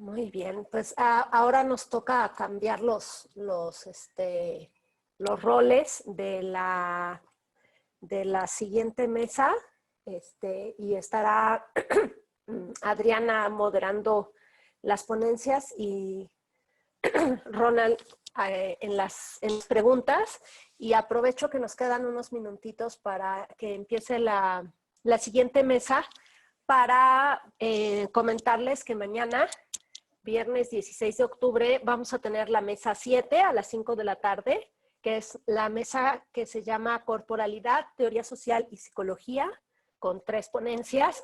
Muy bien, pues ahora nos toca cambiar los roles de la siguiente mesa, y estará Adriana moderando las ponencias y Ronald en las preguntas, y aprovecho que nos quedan unos minutitos para que empiece la siguiente mesa para comentarles que mañana, viernes 16 de octubre, vamos a tener la mesa 7 a las 5 de la tarde, que es la mesa que se llama Corporalidad, Teoría Social y Psicología, con 3 ponencias.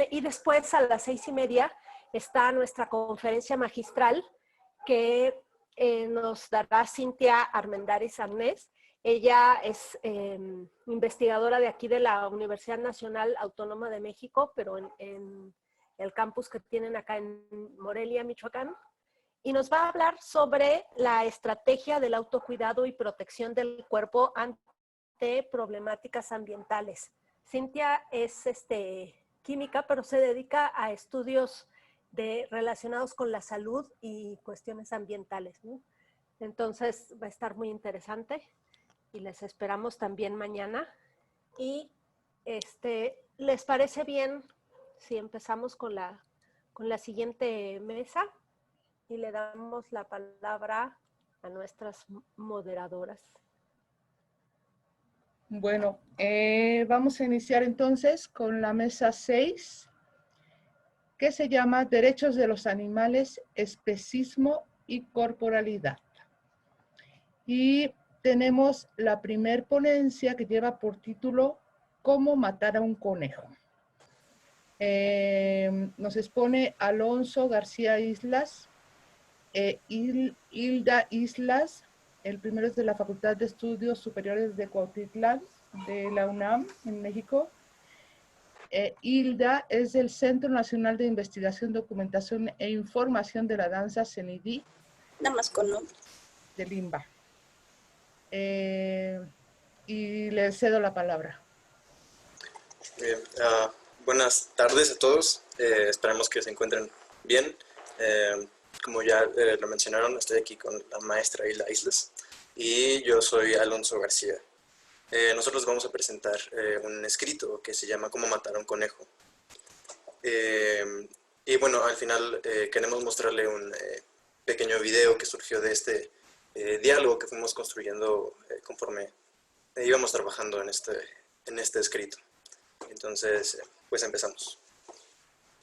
Y después a las 6:30 está nuestra conferencia magistral que nos dará Cintia Armendáriz Arnés. Ella es investigadora de aquí de la Universidad Nacional Autónoma de México, pero en el campus que tienen acá en Morelia, Michoacán, y nos va a hablar sobre la estrategia del autocuidado y protección del cuerpo ante problemáticas ambientales. Cintia es química, pero se dedica a estudios relacionados con la salud y cuestiones ambientales, ¿no? Entonces va a estar muy interesante y les esperamos también mañana. Y ¿les parece bien si empezamos con la siguiente mesa y le damos la palabra a nuestras moderadoras? Bueno, vamos a iniciar entonces con la mesa 6, que se llama Derechos de los Animales, Especismo y Corporalidad. Y tenemos la primer ponencia que lleva por título ¿Cómo matar a un conejo? Nos expone Alonso García Islas, Hilda Islas. El primero es de la Facultad de Estudios Superiores de Cuautitlán, de la UNAM, en México. Hilda es del Centro Nacional de Investigación, Documentación e Información de la Danza, CENIDI. Nada más con nombre. De Limba. Y le cedo la palabra. Bien, buenas tardes a todos. Esperemos que se encuentren bien. Como ya lo mencionaron, estoy aquí con la maestra Hilda Islas y yo soy Alonso García. Nosotros vamos a presentar un escrito que se llama ¿Cómo matar a un conejo? Y bueno, al final queremos mostrarle un pequeño video que surgió de este diálogo que fuimos construyendo conforme íbamos trabajando en este escrito. Entonces, pues empezamos.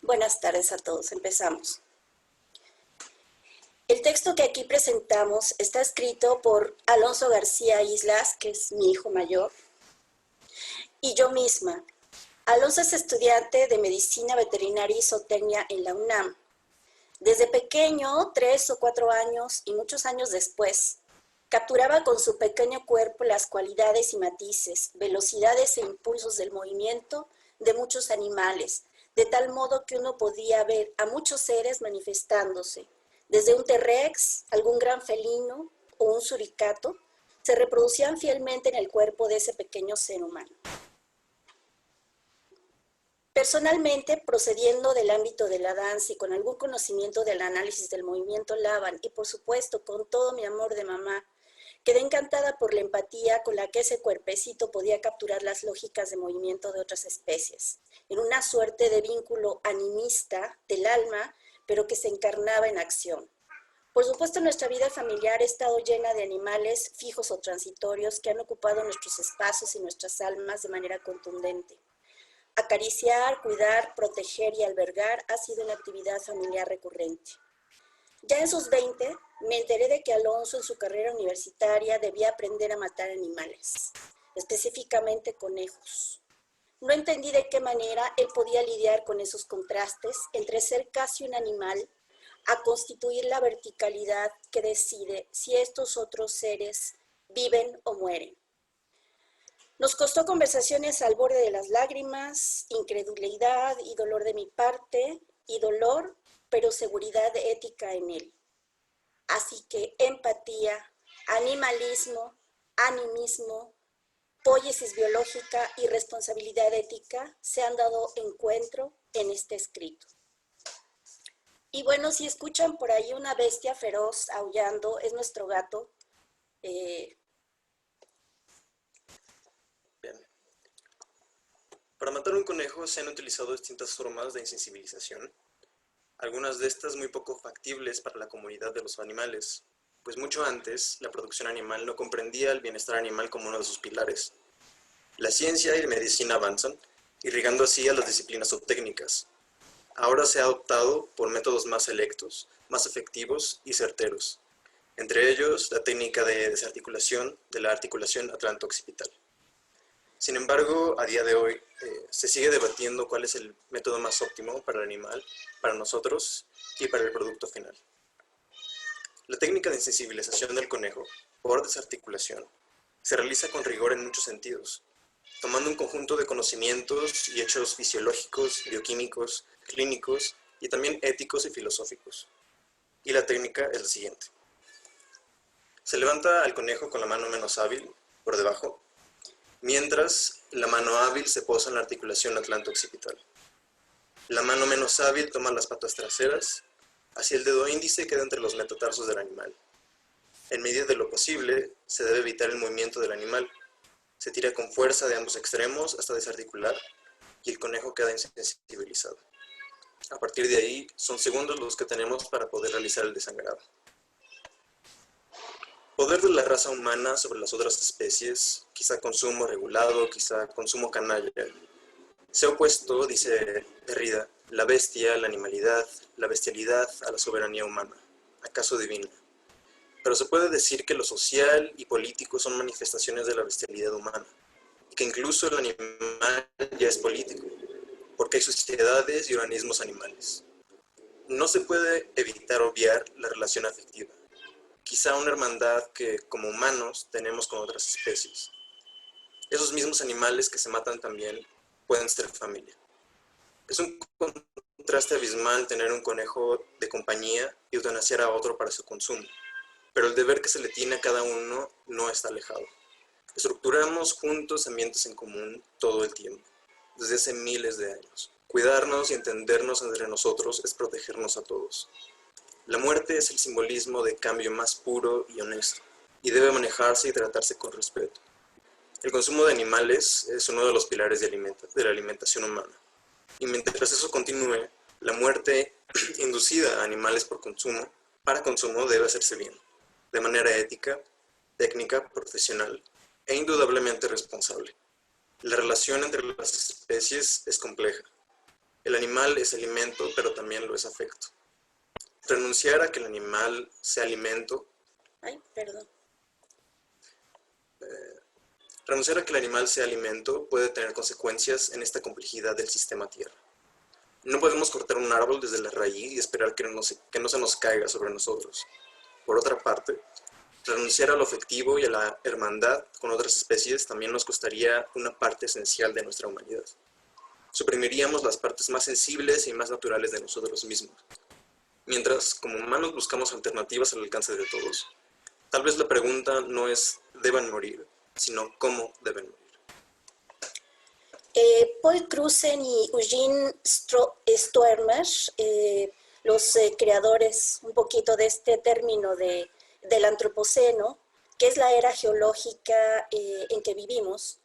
Buenas tardes a todos, empezamos. El texto que aquí presentamos está escrito por Alonso García Islas, que es mi hijo mayor, y yo misma. Alonso es estudiante de Medicina Veterinaria y Zootecnia en la UNAM. Desde pequeño, 3 o 4 años y muchos años después, capturaba con su pequeño cuerpo las cualidades y matices, velocidades e impulsos del movimiento de muchos animales, de tal modo que uno podía ver a muchos seres manifestándose. Desde un T-Rex, algún gran felino o un suricato, se reproducían fielmente en el cuerpo de ese pequeño ser humano. Personalmente, procediendo del ámbito de la danza y con algún conocimiento del análisis del movimiento Laban y por supuesto con todo mi amor de mamá, quedé encantada por la empatía con la que ese cuerpecito podía capturar las lógicas de movimiento de otras especies, en una suerte de vínculo animista del alma, pero que se encarnaba en acción. Por supuesto, nuestra vida familiar ha estado llena de animales fijos o transitorios que han ocupado nuestros espacios y nuestras almas de manera contundente. Acariciar, cuidar, proteger y albergar ha sido una actividad familiar recurrente. Ya en sus 20, me enteré de que Alonso en su carrera universitaria debía aprender a matar animales, específicamente conejos. No entendí de qué manera él podía lidiar con esos contrastes entre ser casi un animal a constituir la verticalidad que decide si estos otros seres viven o mueren. Nos costó conversaciones al borde de las lágrimas, incredulidad y dolor de mi parte, y dolor, pero seguridad ética en él. Así que empatía, animalismo, animismo, poiesis biológica y responsabilidad ética se han dado encuentro en este escrito. Y bueno, si escuchan por ahí una bestia feroz aullando, es nuestro gato. Bien. Para matar un conejo se han utilizado distintas formas de insensibilización, algunas de estas muy poco factibles para la comunidad de los animales, pues mucho antes la producción animal no comprendía el bienestar animal como uno de sus pilares. La ciencia y la medicina avanzan, irrigando así a las disciplinas o técnicas. Ahora se ha optado por métodos más selectos, más efectivos y certeros, entre ellos la técnica de desarticulación de la articulación atlanto-occipital. Sin embargo, a día de hoy se sigue debatiendo cuál es el método más óptimo para el animal, para nosotros y para el producto final. La técnica de insensibilización del conejo, por desarticulación, se realiza con rigor en muchos sentidos, tomando un conjunto de conocimientos y hechos fisiológicos, bioquímicos, clínicos y también éticos y filosóficos. Y la técnica es la siguiente. Se levanta al conejo con la mano menos hábil, por debajo, mientras la mano hábil se posa en la articulación atlanto-occipital. La mano menos hábil toma las patas traseras, así el dedo índice queda entre los metatarsos del animal. En medida de lo posible, se debe evitar el movimiento del animal. Se tira con fuerza de ambos extremos hasta desarticular y el conejo queda insensibilizado. A partir de ahí, son segundos los que tenemos para poder realizar el desangrado. Poder de la raza humana sobre las otras especies, quizá consumo regulado, quizá consumo canalla. Se ha opuesto, dice Derrida, la bestia, la animalidad, la bestialidad a la soberanía humana, acaso divina. Pero se puede decir que lo social y político son manifestaciones de la bestialidad humana, y que incluso el animal ya es político, porque hay sociedades y organismos animales. No se puede evitar obviar la relación afectiva, quizá una hermandad que, como humanos, tenemos con otras especies. Esos mismos animales que se matan también pueden ser familia. Es un contraste abismal tener un conejo de compañía y eutanasiar a otro para su consumo, pero el deber que se le tiene a cada uno no está alejado. Estructuramos juntos ambientes en común todo el tiempo, desde hace miles de años. Cuidarnos y entendernos entre nosotros es protegernos a todos. La muerte es el simbolismo de cambio más puro y honesto, y debe manejarse y tratarse con respeto. El consumo de animales es uno de los pilares de la alimentación humana, y mientras eso continúe, la muerte inducida a animales para consumo debe hacerse bien, de manera ética, técnica, profesional e indudablemente responsable. La relación entre las especies es compleja. El animal es alimento, pero también lo es afecto. Renunciar a que el animal sea alimento. Renunciar a que el animal sea alimento puede tener consecuencias en esta complejidad del sistema Tierra. No podemos cortar un árbol desde la raíz y esperar que no se nos caiga sobre nosotros. Por otra parte, renunciar a lo afectivo y a la hermandad con otras especies también nos costaría una parte esencial de nuestra humanidad. Suprimiríamos las partes más sensibles y más naturales de nosotros mismos. Mientras, como humanos, buscamos alternativas al alcance de todos. Tal vez la pregunta no es ¿deben morir?, sino ¿cómo deben morir? Paul Cruzen y Eugene Stoermer, los creadores un poquito de este término del antropoceno, que es la era geológica en que vivimos,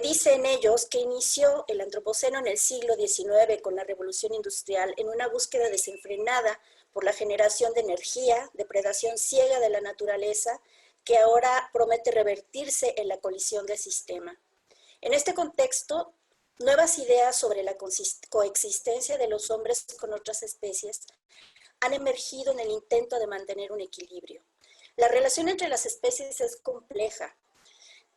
dicen ellos que inició el antropoceno en el siglo XIX con la revolución industrial en una búsqueda desenfrenada por la generación de energía, depredación ciega de la naturaleza, que ahora promete revertirse en la colisión del sistema. En este contexto, nuevas ideas sobre la coexistencia de los hombres con otras especies han emergido en el intento de mantener un equilibrio. La relación entre las especies es compleja.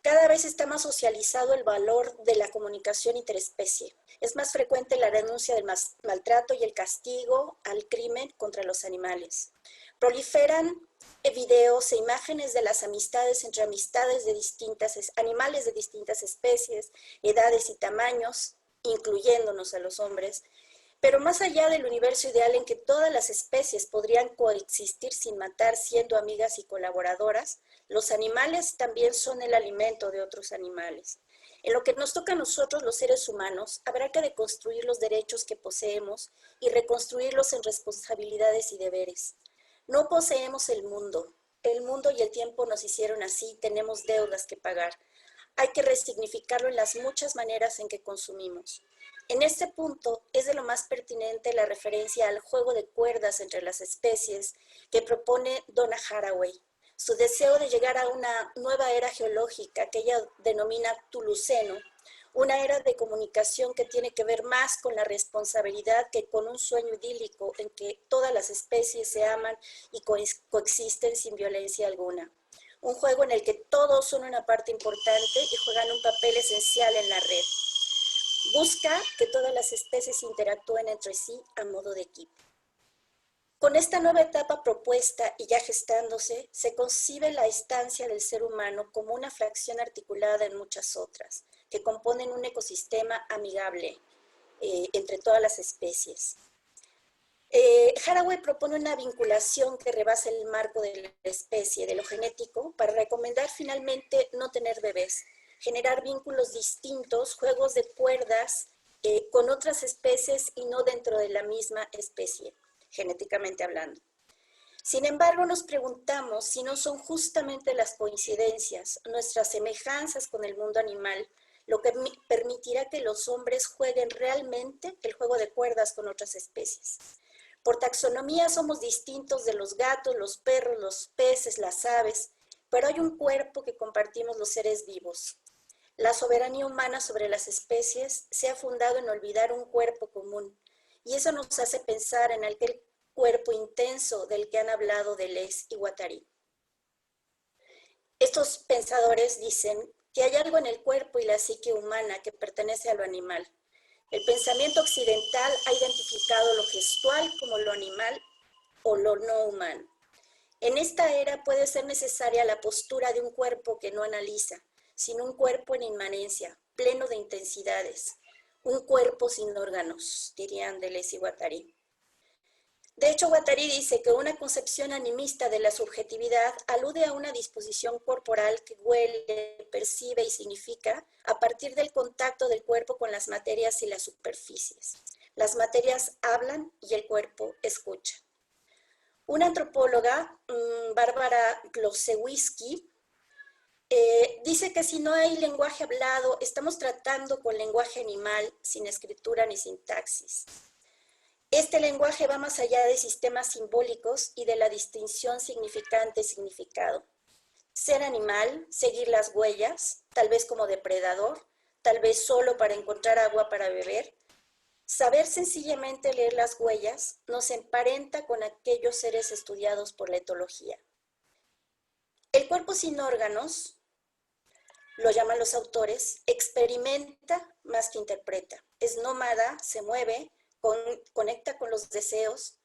Cada vez está más socializado el valor de la comunicación interespecie. Es más frecuente la denuncia del maltrato y el castigo al crimen contra los animales. Proliferan videos e imágenes de las amistades entre animales de distintas especies, edades y tamaños, incluyéndonos a los hombres. Pero más allá del universo ideal en que todas las especies podrían coexistir sin matar, siendo amigas y colaboradoras, los animales también son el alimento de otros animales. En lo que nos toca a nosotros, los seres humanos, habrá que deconstruir los derechos que poseemos y reconstruirlos en responsabilidades y deberes. No poseemos el mundo. El mundo y el tiempo nos hicieron así, tenemos deudas que pagar. Hay que resignificarlo en las muchas maneras en que consumimos. En este punto es de lo más pertinente la referencia al juego de cuerdas entre las especies que propone Donna Haraway. Su deseo de llegar a una nueva era geológica que ella denomina Tuluceno, una era de comunicación que tiene que ver más con la responsabilidad que con un sueño idílico en que todas las especies se aman y coexisten sin violencia alguna. Un juego en el que todos son una parte importante y juegan un papel esencial en la red. Busca que todas las especies interactúen entre sí a modo de equipo. Con esta nueva etapa propuesta y ya gestándose, se concibe la estancia del ser humano como una fracción articulada en muchas otras, que componen un ecosistema amigable entre todas las especies. Haraway propone una vinculación que rebasa el marco de la especie, de lo genético, para recomendar finalmente no tener bebés, generar vínculos distintos, juegos de cuerdas con otras especies y no dentro de la misma especie, genéticamente hablando. Sin embargo, nos preguntamos si no son justamente las coincidencias, nuestras semejanzas con el mundo animal, lo que permitirá que los hombres jueguen realmente el juego de cuerdas con otras especies. Por taxonomía somos distintos de los gatos, los perros, los peces, las aves, pero hay un cuerpo que compartimos los seres vivos. La soberanía humana sobre las especies se ha fundado en olvidar un cuerpo común, y eso nos hace pensar en aquel cuerpo intenso del que han hablado Deleuze y Guattari. Estos pensadores dicen que hay algo en el cuerpo y la psique humana que pertenece a lo animal. El pensamiento occidental ha identificado lo gestual como lo animal o lo no humano. En esta era puede ser necesaria la postura de un cuerpo que no analiza, sino un cuerpo en inmanencia, pleno de intensidades. Un cuerpo sin órganos, dirían Deleuze y Guattari. De hecho, Guattari dice que una concepción animista de la subjetividad alude a una disposición corporal que huele, percibe y significa a partir del contacto del cuerpo con las materias y las superficies. Las materias hablan y el cuerpo escucha. Una antropóloga, Bárbara Glosewski, dice que si no hay lenguaje hablado, estamos tratando con lenguaje animal, sin escritura ni sintaxis. Este lenguaje va más allá de sistemas simbólicos y de la distinción significante-significado. Ser animal, seguir las huellas, tal vez como depredador, tal vez solo para encontrar agua para beber. Saber sencillamente leer las huellas nos emparenta con aquellos seres estudiados por la etología. El cuerpo sin órganos, lo llaman los autores, experimenta más que interpreta. Es nómada, se mueve, conecta con los deseos,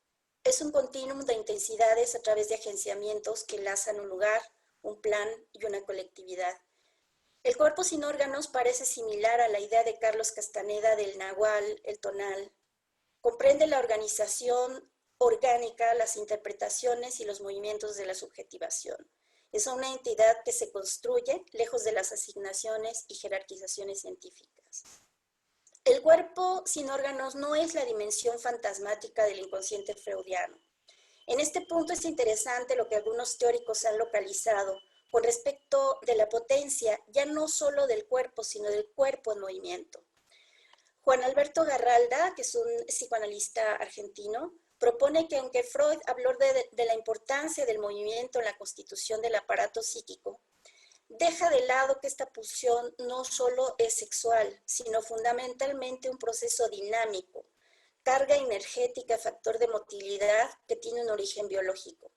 es un continuum de intensidades a través de agenciamientos que enlazan un lugar, un plan y una colectividad. El cuerpo sin órganos parece similar a la idea de Carlos Castaneda del nahual, el tonal. Comprende la organización orgánica, las interpretaciones y los movimientos de la subjetivación. Es una entidad que se construye lejos de las asignaciones y jerarquizaciones científicas. El cuerpo sin órganos no es la dimensión fantasmática del inconsciente freudiano. En este punto es interesante lo que algunos teóricos han localizado con respecto de la potencia, ya no solo del cuerpo, sino del cuerpo en movimiento. Juan Alberto Garralda, que es un psicoanalista argentino, propone que aunque Freud habló de la importancia del movimiento en la constitución del aparato psíquico, deja de lado que esta pulsión no solo es sexual, sino fundamentalmente un proceso dinámico, carga energética, factor de motilidad que tiene un origen biológico.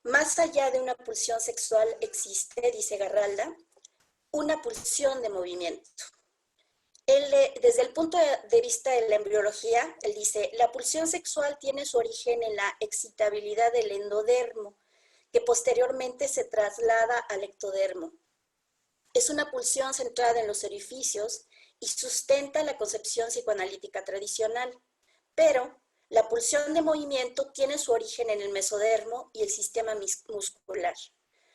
Más allá de una pulsión sexual existe, dice Garralda, una pulsión de movimiento. Desde el punto de vista de la embriología, él dice, la pulsión sexual tiene su origen en la excitabilidad del endodermo, que posteriormente se traslada al ectodermo. Es una pulsión centrada en los orificios y sustenta la concepción psicoanalítica tradicional, pero la pulsión de movimiento tiene su origen en el mesodermo y el sistema muscular.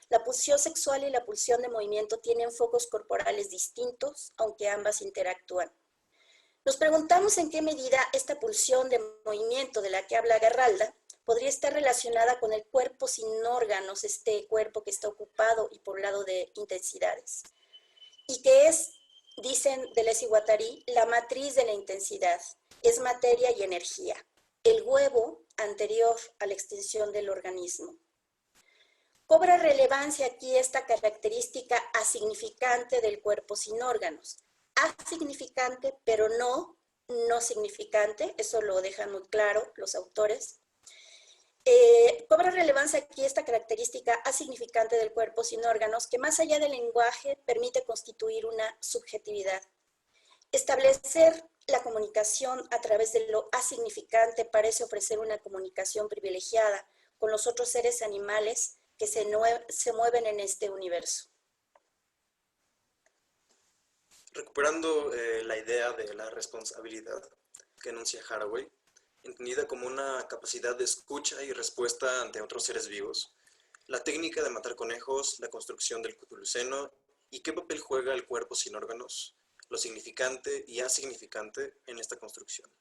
La pulsión sexual y la pulsión de movimiento tienen focos corporales distintos, aunque ambas interactúan. Nos preguntamos en qué medida esta pulsión de movimiento de la que habla Garralda podría estar relacionada con el cuerpo sin órganos, este cuerpo que está ocupado y poblado de intensidades. Y que es, dicen Deleuze y Guattari, la matriz de la intensidad, es materia y energía, el huevo anterior a la extensión del organismo. Cobra relevancia aquí esta característica asignificante del cuerpo sin órganos. Asignificante, pero no significante, eso lo dejan muy claro los autores. Cobra relevancia aquí esta característica asignificante del cuerpo sin órganos que más allá del lenguaje permite constituir una subjetividad. Establecer la comunicación a través de lo asignificante parece ofrecer una comunicación privilegiada con los otros seres animales que se mueven en este universo. Recuperando la idea de la responsabilidad que enuncia Haraway, entendida como una capacidad de escucha y respuesta ante otros seres vivos, la técnica de matar conejos, la construcción del Cthulhuceno y qué papel juega el cuerpo sin órganos, lo significante y asignificante en esta construcción.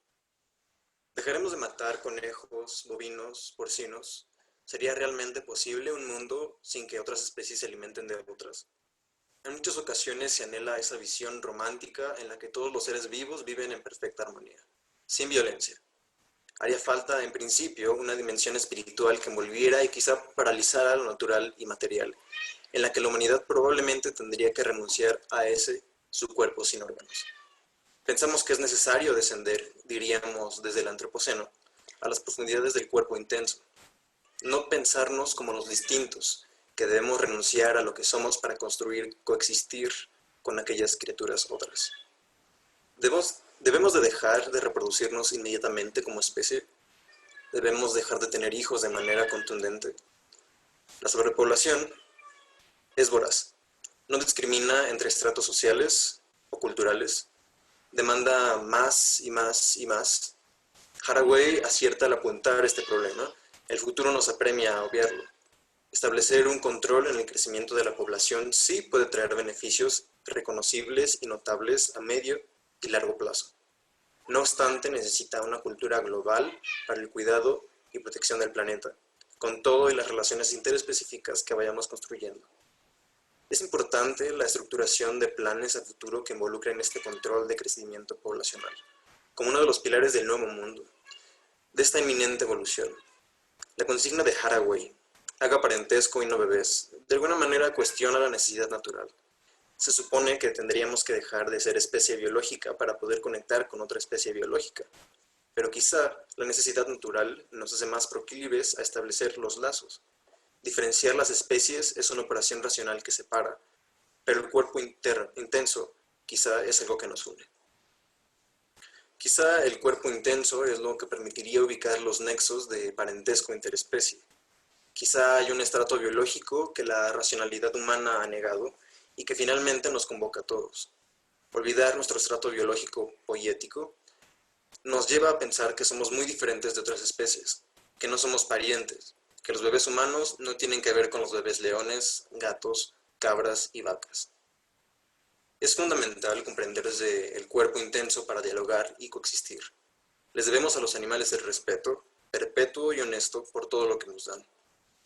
¿Dejaremos de matar conejos, bovinos, porcinos? ¿Sería realmente posible un mundo sin que otras especies se alimenten de otras? En muchas ocasiones se anhela esa visión romántica en la que todos los seres vivos viven en perfecta armonía, sin violencia. Haría falta, en principio, una dimensión espiritual que envolviera y quizá paralizara lo natural y material, en la que la humanidad probablemente tendría que renunciar a ese, su cuerpo sin órganos. Pensamos que es necesario descender, diríamos desde el Antropoceno, a las profundidades del cuerpo intenso. No pensarnos como los distintos, que debemos renunciar a lo que somos para construir, coexistir con aquellas criaturas otras. Debemos de dejar de reproducirnos inmediatamente como especie. Debemos dejar de tener hijos de manera contundente. La sobrepoblación es voraz. No discrimina entre estratos sociales o culturales. Demanda más y más y más. Haraway acierta al apuntar este problema. El futuro nos apremia a obviarlo. Establecer un control en el crecimiento de la población sí puede traer beneficios reconocibles y notables a medio y largo plazo. No obstante, necesita una cultura global para el cuidado y protección del planeta, con todo y las relaciones interespecíficas que vayamos construyendo. Es importante la estructuración de planes a futuro que involucren este control de crecimiento poblacional, como uno de los pilares del nuevo mundo, de esta inminente evolución. La consigna de Haraway, haga parentesco y no bebés, de alguna manera cuestiona la necesidad natural. Se supone que tendríamos que dejar de ser especie biológica para poder conectar con otra especie biológica, pero quizá la necesidad natural nos hace más proclives a establecer los lazos. Diferenciar las especies es una operación racional que separa, pero el cuerpo intenso quizá es algo que nos une. Quizá el cuerpo intenso es lo que permitiría ubicar los nexos de parentesco interespecie. Quizá hay un estrato biológico que la racionalidad humana ha negado y que finalmente nos convoca a todos. Olvidar nuestro estrato biológico poético nos lleva a pensar que somos muy diferentes de otras especies, que no somos parientes, que los bebés humanos no tienen que ver con los bebés leones, gatos, cabras y vacas. Es fundamental comprender desde el cuerpo intenso para dialogar y coexistir. Les debemos a los animales el respeto, perpetuo y honesto por todo lo que nos dan,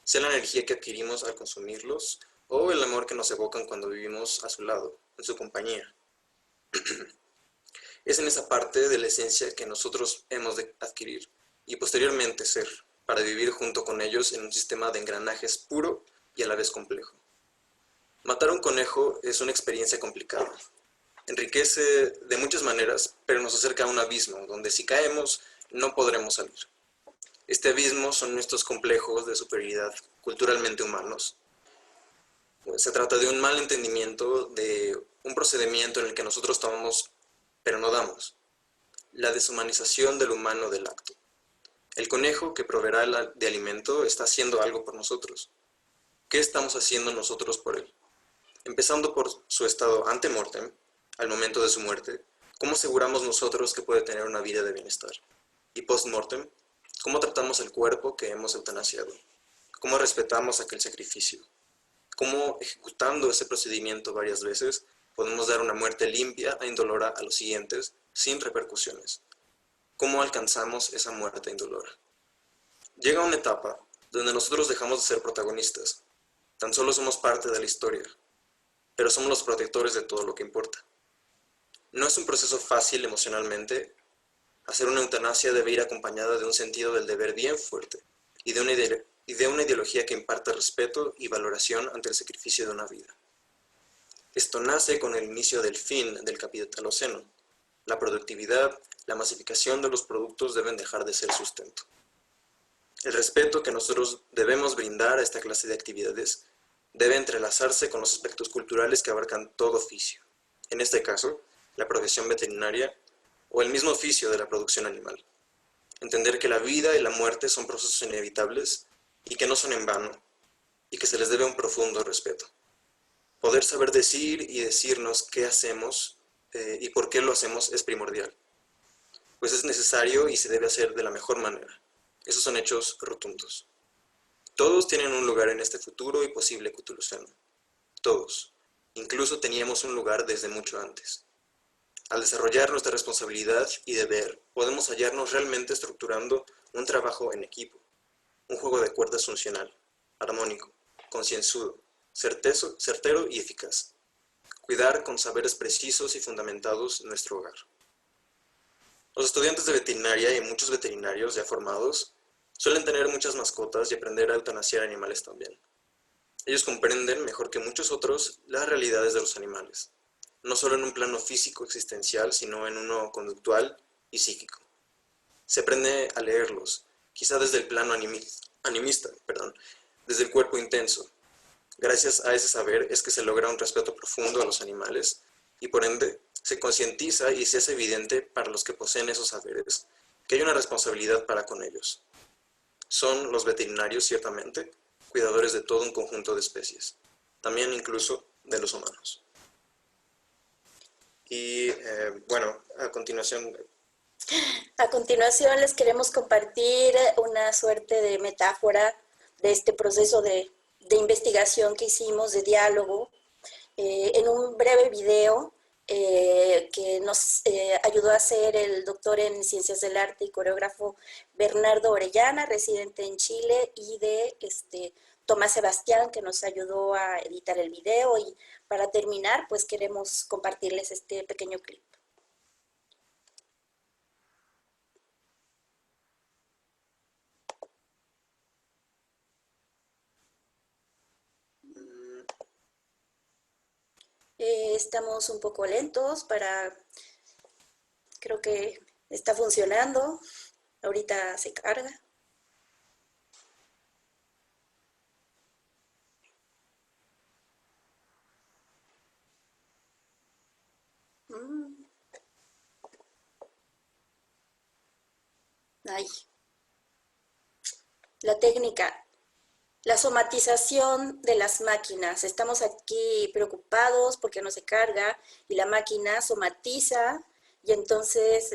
sea la energía que adquirimos al consumirlos o el amor que nos evocan cuando vivimos a su lado, en su compañía. Es en esa parte de la esencia que nosotros hemos de adquirir y posteriormente ser, para vivir junto con ellos en un sistema de engranajes puro y a la vez complejo. Matar un conejo es una experiencia complicada. Enriquece de muchas maneras, pero nos acerca a un abismo, donde si caemos no podremos salir. Este abismo son nuestros complejos de superioridad culturalmente humanos. Se trata de un mal entendimiento de un procedimiento en el que nosotros tomamos, pero no damos. La deshumanización del humano del acto. El conejo que proveerá de alimento está haciendo algo por nosotros. ¿Qué estamos haciendo nosotros por él? Empezando por su estado ante mortem, al momento de su muerte, ¿cómo aseguramos nosotros que puede tener una vida de bienestar? Y post mortem, ¿cómo tratamos el cuerpo que hemos eutanasiado? ¿Cómo respetamos aquel sacrificio? cómo ejecutando ese procedimiento varias veces podemos dar una muerte limpia e indolora a los siguientes sin repercusiones. ¿Cómo alcanzamos esa muerte indolora? Llega una etapa donde nosotros dejamos de ser protagonistas. Tan solo somos parte de la historia, pero somos los protectores de todo lo que importa. No es un proceso fácil emocionalmente. Hacer una eutanasia debe ir acompañada de un sentido del deber bien fuerte y de una ideología que imparta respeto y valoración ante el sacrificio de una vida. Esto nace con el inicio del fin del capitaloceno. La productividad, la masificación de los productos deben dejar de ser sustento. El respeto que nosotros debemos brindar a esta clase de actividades debe entrelazarse con los aspectos culturales que abarcan todo oficio. En este caso, la profesión veterinaria o el mismo oficio de la producción animal. Entender que la vida y la muerte son procesos inevitables y que no son en vano, y que se les debe un profundo respeto. Poder saber decir y decirnos qué hacemos y por qué lo hacemos es primordial, pues es necesario y se debe hacer de la mejor manera. Esos son hechos rotundos. Todos tienen un lugar en este futuro y posible Cthulhuceno. Todos. Incluso teníamos un lugar desde mucho antes. Al desarrollar nuestra responsabilidad y deber, podemos hallarnos realmente estructurando un trabajo en equipo, un juego de cuerdas funcional, armónico, concienzudo, certero y eficaz. Cuidar con saberes precisos y fundamentados nuestro hogar. Los estudiantes de veterinaria y muchos veterinarios ya formados suelen tener muchas mascotas y aprender a eutanasiar animales también. Ellos comprenden mejor que muchos otros las realidades de los animales, no solo en un plano físico existencial, sino en uno conductual y psíquico. Se aprende a leerlos, quizá desde el plano animista, desde el cuerpo intenso. Gracias a ese saber es que se logra un respeto profundo a los animales y por ende se concientiza y se hace evidente para los que poseen esos saberes que hay una responsabilidad para con ellos. Son los veterinarios, ciertamente, cuidadores de todo un conjunto de especies, también incluso de los humanos. Y bueno, a continuación les queremos compartir una suerte de metáfora de este proceso de investigación que hicimos, de diálogo, en un breve video que nos ayudó a hacer el doctor en Ciencias del Arte y coreógrafo Bernardo Orellana, residente en Chile, y de Tomás Sebastián, que nos ayudó a editar el video. Y para terminar, pues queremos compartirles este pequeño clip. Estamos un poco lentos creo que está funcionando. Ahorita se carga. Ay. La técnica. La somatización de las máquinas. Estamos aquí preocupados porque no se carga y la máquina somatiza y entonces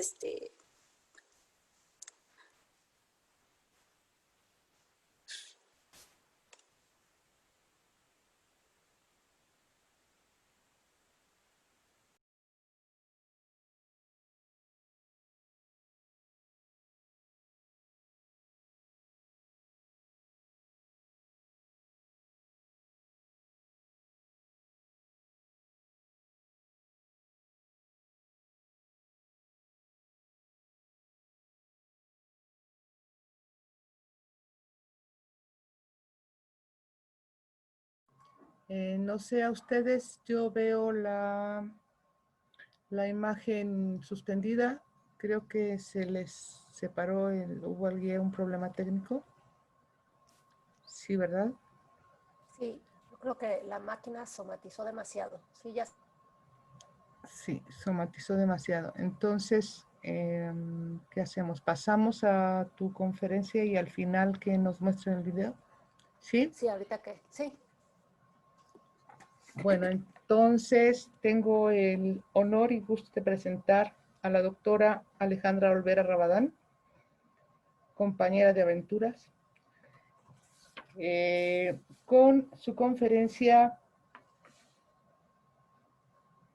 No sé a ustedes, yo veo la imagen suspendida. Creo que se les separó, hubo un problema técnico. Sí, ¿verdad? Sí, yo creo que la máquina somatizó demasiado. Sí, ya. Sí, somatizó demasiado. Entonces, ¿qué hacemos? ¿Pasamos a tu conferencia y al final que nos muestren el video? ¿Sí? Sí, ahorita que, sí. Bueno, entonces tengo el honor y gusto de presentar a la doctora Alejandra Olvera Rabadán, compañera de aventuras, con su conferencia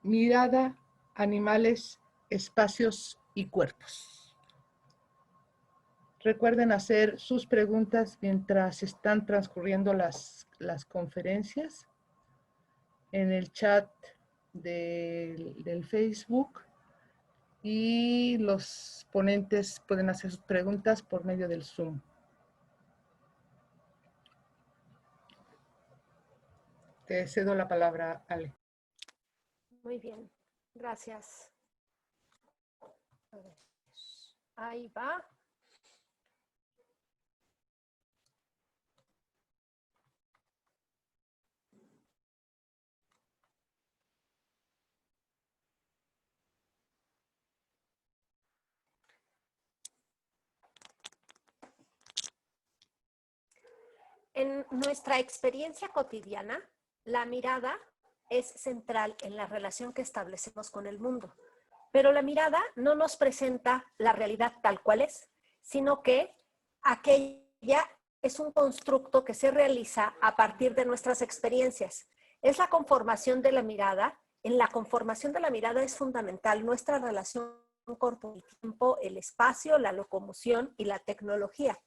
Mirada, Animales, Espacios y Cuerpos. Recuerden hacer sus preguntas mientras están transcurriendo las conferencias en el chat del Facebook, y los ponentes pueden hacer sus preguntas por medio del Zoom. Te cedo la palabra, Ale. Muy bien, gracias. A ver, ahí va. En nuestra experiencia cotidiana, la mirada es central en la relación que establecemos con el mundo. Pero la mirada no nos presenta la realidad tal cual es, sino que aquella es un constructo que se realiza a partir de nuestras experiencias. Es la conformación de la mirada. En la conformación de la mirada es fundamental nuestra relación con el tiempo, el espacio, la locomoción y la tecnología.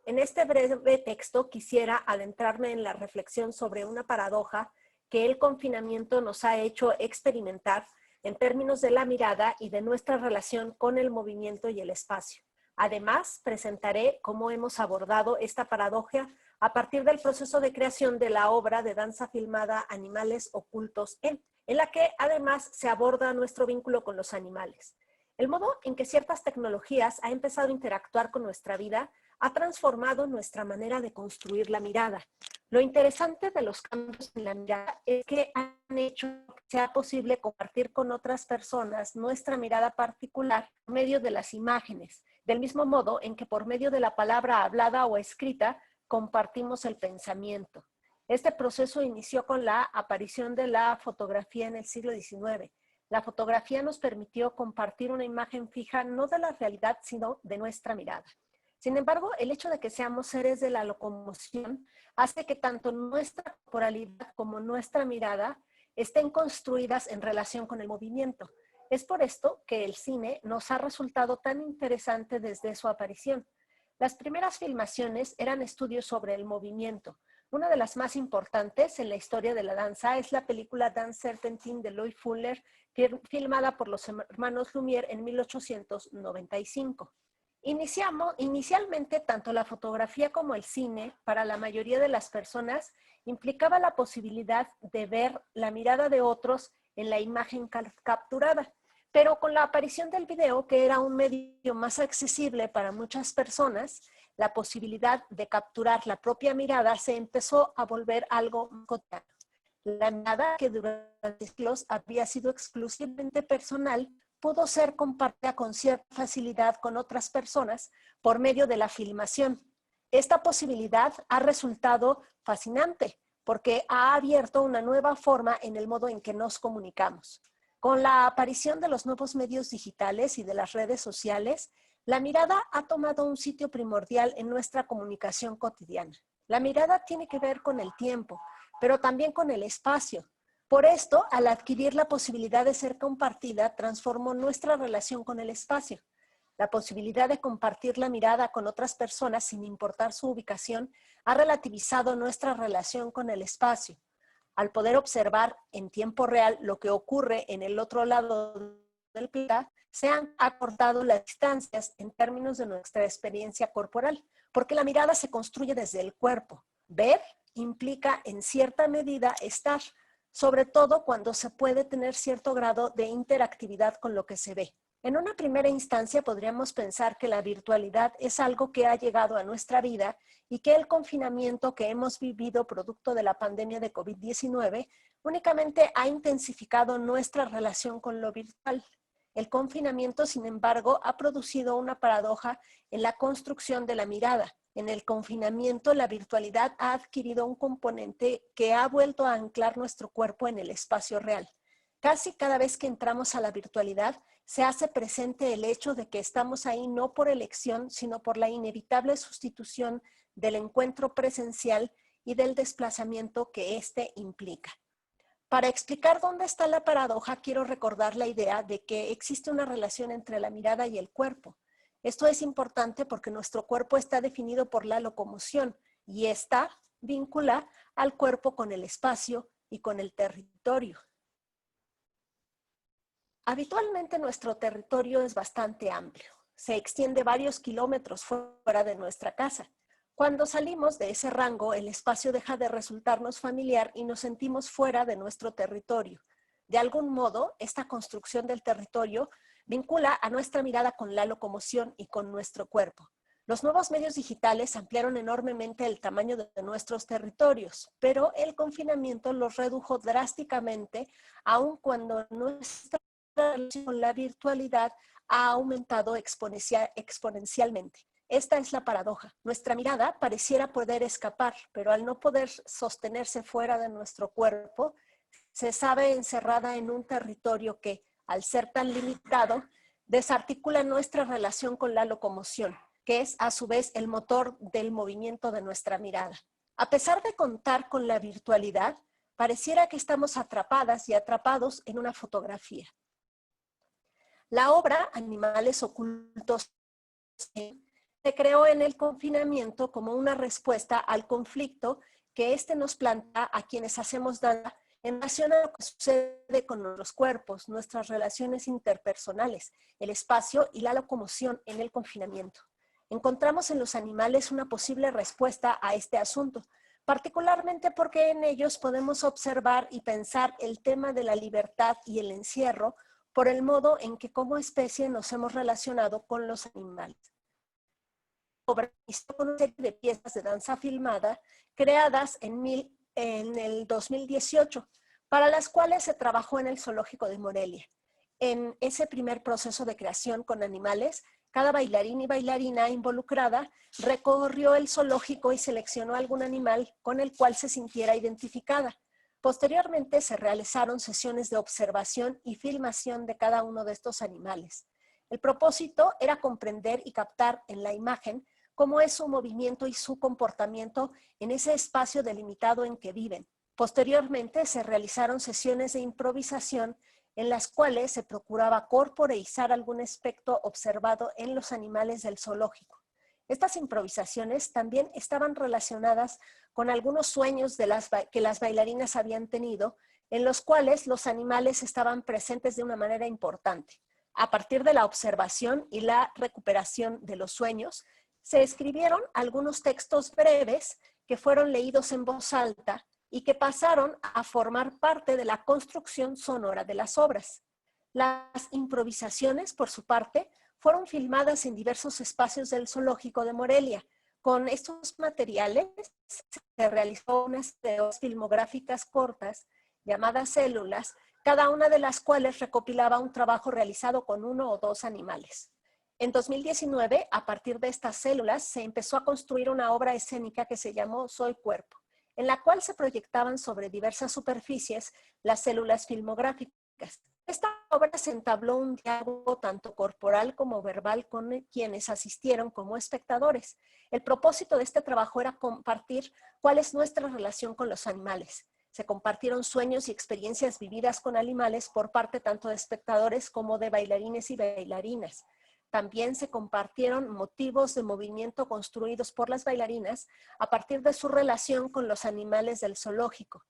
En este breve texto quisiera adentrarme en la reflexión sobre una paradoja que el confinamiento nos ha hecho experimentar en términos de la mirada y de nuestra relación con el movimiento y el espacio. Además, presentaré cómo hemos abordado esta paradoja a partir del proceso de creación de la obra de danza filmada Animales Ocultos en la que además se aborda nuestro vínculo con los animales. El modo en que ciertas tecnologías han empezado a interactuar con nuestra vida ha transformado nuestra manera de construir la mirada. Lo interesante de los cambios en la mirada es que han hecho que sea posible compartir con otras personas nuestra mirada particular por medio de las imágenes, del mismo modo en que por medio de la palabra hablada o escrita compartimos el pensamiento. Este proceso inició con la aparición de la fotografía en el siglo XIX. La fotografía nos permitió compartir una imagen fija no de la realidad, sino de nuestra mirada. Sin embargo, el hecho de que seamos seres de la locomoción hace que tanto nuestra corporalidad como nuestra mirada estén construidas en relación con el movimiento. Es por esto que el cine nos ha resultado tan interesante desde su aparición. Las primeras filmaciones eran estudios sobre el movimiento. Una de las más importantes en la historia de la danza es la película Dance Serpentine de Loie Fuller, filmada por los hermanos Lumière en 1895. Inicialmente, tanto la fotografía como el cine, para la mayoría de las personas, implicaba la posibilidad de ver la mirada de otros en la imagen capturada. Pero con la aparición del video, que era un medio más accesible para muchas personas, la posibilidad de capturar la propia mirada se empezó a volver algo cotidiano. La mirada, que durante siglos había sido exclusivamente personal, pudo ser compartida con cierta facilidad con otras personas por medio de la filmación. Esta posibilidad ha resultado fascinante porque ha abierto una nueva forma en el modo en que nos comunicamos. Con la aparición de los nuevos medios digitales y de las redes sociales, la mirada ha tomado un sitio primordial en nuestra comunicación cotidiana. La mirada tiene que ver con el tiempo, pero también con el espacio. Por esto, al adquirir la posibilidad de ser compartida, transformó nuestra relación con el espacio. La posibilidad de compartir la mirada con otras personas sin importar su ubicación ha relativizado nuestra relación con el espacio. Al poder observar en tiempo real lo que ocurre en el otro lado del planeta, se han acortado las distancias en términos de nuestra experiencia corporal, porque la mirada se construye desde el cuerpo. Ver implica en cierta medida estar, sobre todo cuando se puede tener cierto grado de interactividad con lo que se ve. En una primera instancia podríamos pensar que la virtualidad es algo que ha llegado a nuestra vida y que el confinamiento que hemos vivido producto de la pandemia de COVID-19 únicamente ha intensificado nuestra relación con lo virtual. El confinamiento, sin embargo, ha producido una paradoja en la construcción de la mirada. En el confinamiento, la virtualidad ha adquirido un componente que ha vuelto a anclar nuestro cuerpo en el espacio real. Casi cada vez que entramos a la virtualidad, se hace presente el hecho de que estamos ahí no por elección, sino por la inevitable sustitución del encuentro presencial y del desplazamiento que éste implica. Para explicar dónde está la paradoja, quiero recordar la idea de que existe una relación entre la mirada y el cuerpo. Esto es importante porque nuestro cuerpo está definido por la locomoción y esta vincula al cuerpo con el espacio y con el territorio. Habitualmente nuestro territorio es bastante amplio. Se extiende varios kilómetros fuera de nuestra casa. Cuando salimos de ese rango, el espacio deja de resultarnos familiar y nos sentimos fuera de nuestro territorio. De algún modo, esta construcción del territorio vincula a nuestra mirada con la locomoción y con nuestro cuerpo. Los nuevos medios digitales ampliaron enormemente el tamaño de nuestros territorios, pero el confinamiento los redujo drásticamente, aun cuando nuestra relación con la virtualidad ha aumentado exponencialmente. Esta es la paradoja. Nuestra mirada pareciera poder escapar, pero al no poder sostenerse fuera de nuestro cuerpo, se sabe encerrada en un territorio que, al ser tan limitado, desarticula nuestra relación con la locomoción, que es a su vez el motor del movimiento de nuestra mirada. A pesar de contar con la virtualidad, pareciera que estamos atrapadas y atrapados en una fotografía. La obra Animales Ocultos se creó en el confinamiento como una respuesta al conflicto que éste nos plantea a quienes hacemos daño en relación a lo que sucede con nuestros cuerpos, nuestras relaciones interpersonales, el espacio y la locomoción en el confinamiento. Encontramos en los animales una posible respuesta a este asunto, particularmente porque en ellos podemos observar y pensar el tema de la libertad y el encierro por el modo en que como especie nos hemos relacionado con los animales. Obra con una serie de piezas de danza filmada creadas en el 2018, para las cuales se trabajó en el Zoológico de Morelia. En ese primer proceso de creación con animales, cada bailarín y bailarina involucrada recorrió el zoológico y seleccionó algún animal con el cual se sintiera identificada. Posteriormente se realizaron sesiones de observación y filmación de cada uno de estos animales. El propósito era comprender y captar en la imagen cómo es su movimiento y su comportamiento en ese espacio delimitado en que viven. Posteriormente se realizaron sesiones de improvisación en las cuales se procuraba corporeizar algún aspecto observado en los animales del zoológico. Estas improvisaciones también estaban relacionadas con algunos sueños que las bailarinas habían tenido, en los cuales los animales estaban presentes de una manera importante. A partir de la observación y la recuperación de los sueños, se escribieron algunos textos breves que fueron leídos en voz alta y que pasaron a formar parte de la construcción sonora de las obras. Las improvisaciones, por su parte, fueron filmadas en diversos espacios del Zoológico de Morelia. Con estos materiales se realizó unas series filmográficas cortas llamadas células, cada una de las cuales recopilaba un trabajo realizado con 1 o 2 animales. En 2019, a partir de estas células, se empezó a construir una obra escénica que se llamó Soy Cuerpo, en la cual se proyectaban sobre diversas superficies las células filmográficas. Esta obra se entabló un diálogo tanto corporal como verbal con quienes asistieron como espectadores. El propósito de este trabajo era compartir cuál es nuestra relación con los animales. Se compartieron sueños y experiencias vividas con animales por parte tanto de espectadores como de bailarines y bailarinas. También se compartieron motivos de movimiento construidos por las bailarinas a partir de su relación con los animales del zoológico.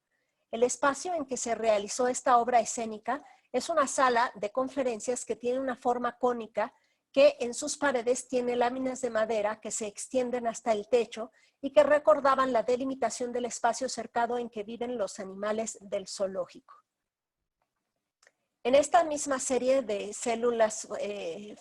El espacio en que se realizó esta obra escénica es una sala de conferencias que tiene una forma cónica que en sus paredes tiene láminas de madera que se extienden hasta el techo y que recordaban la delimitación del espacio cercado en que viven los animales del zoológico. En esta misma serie de células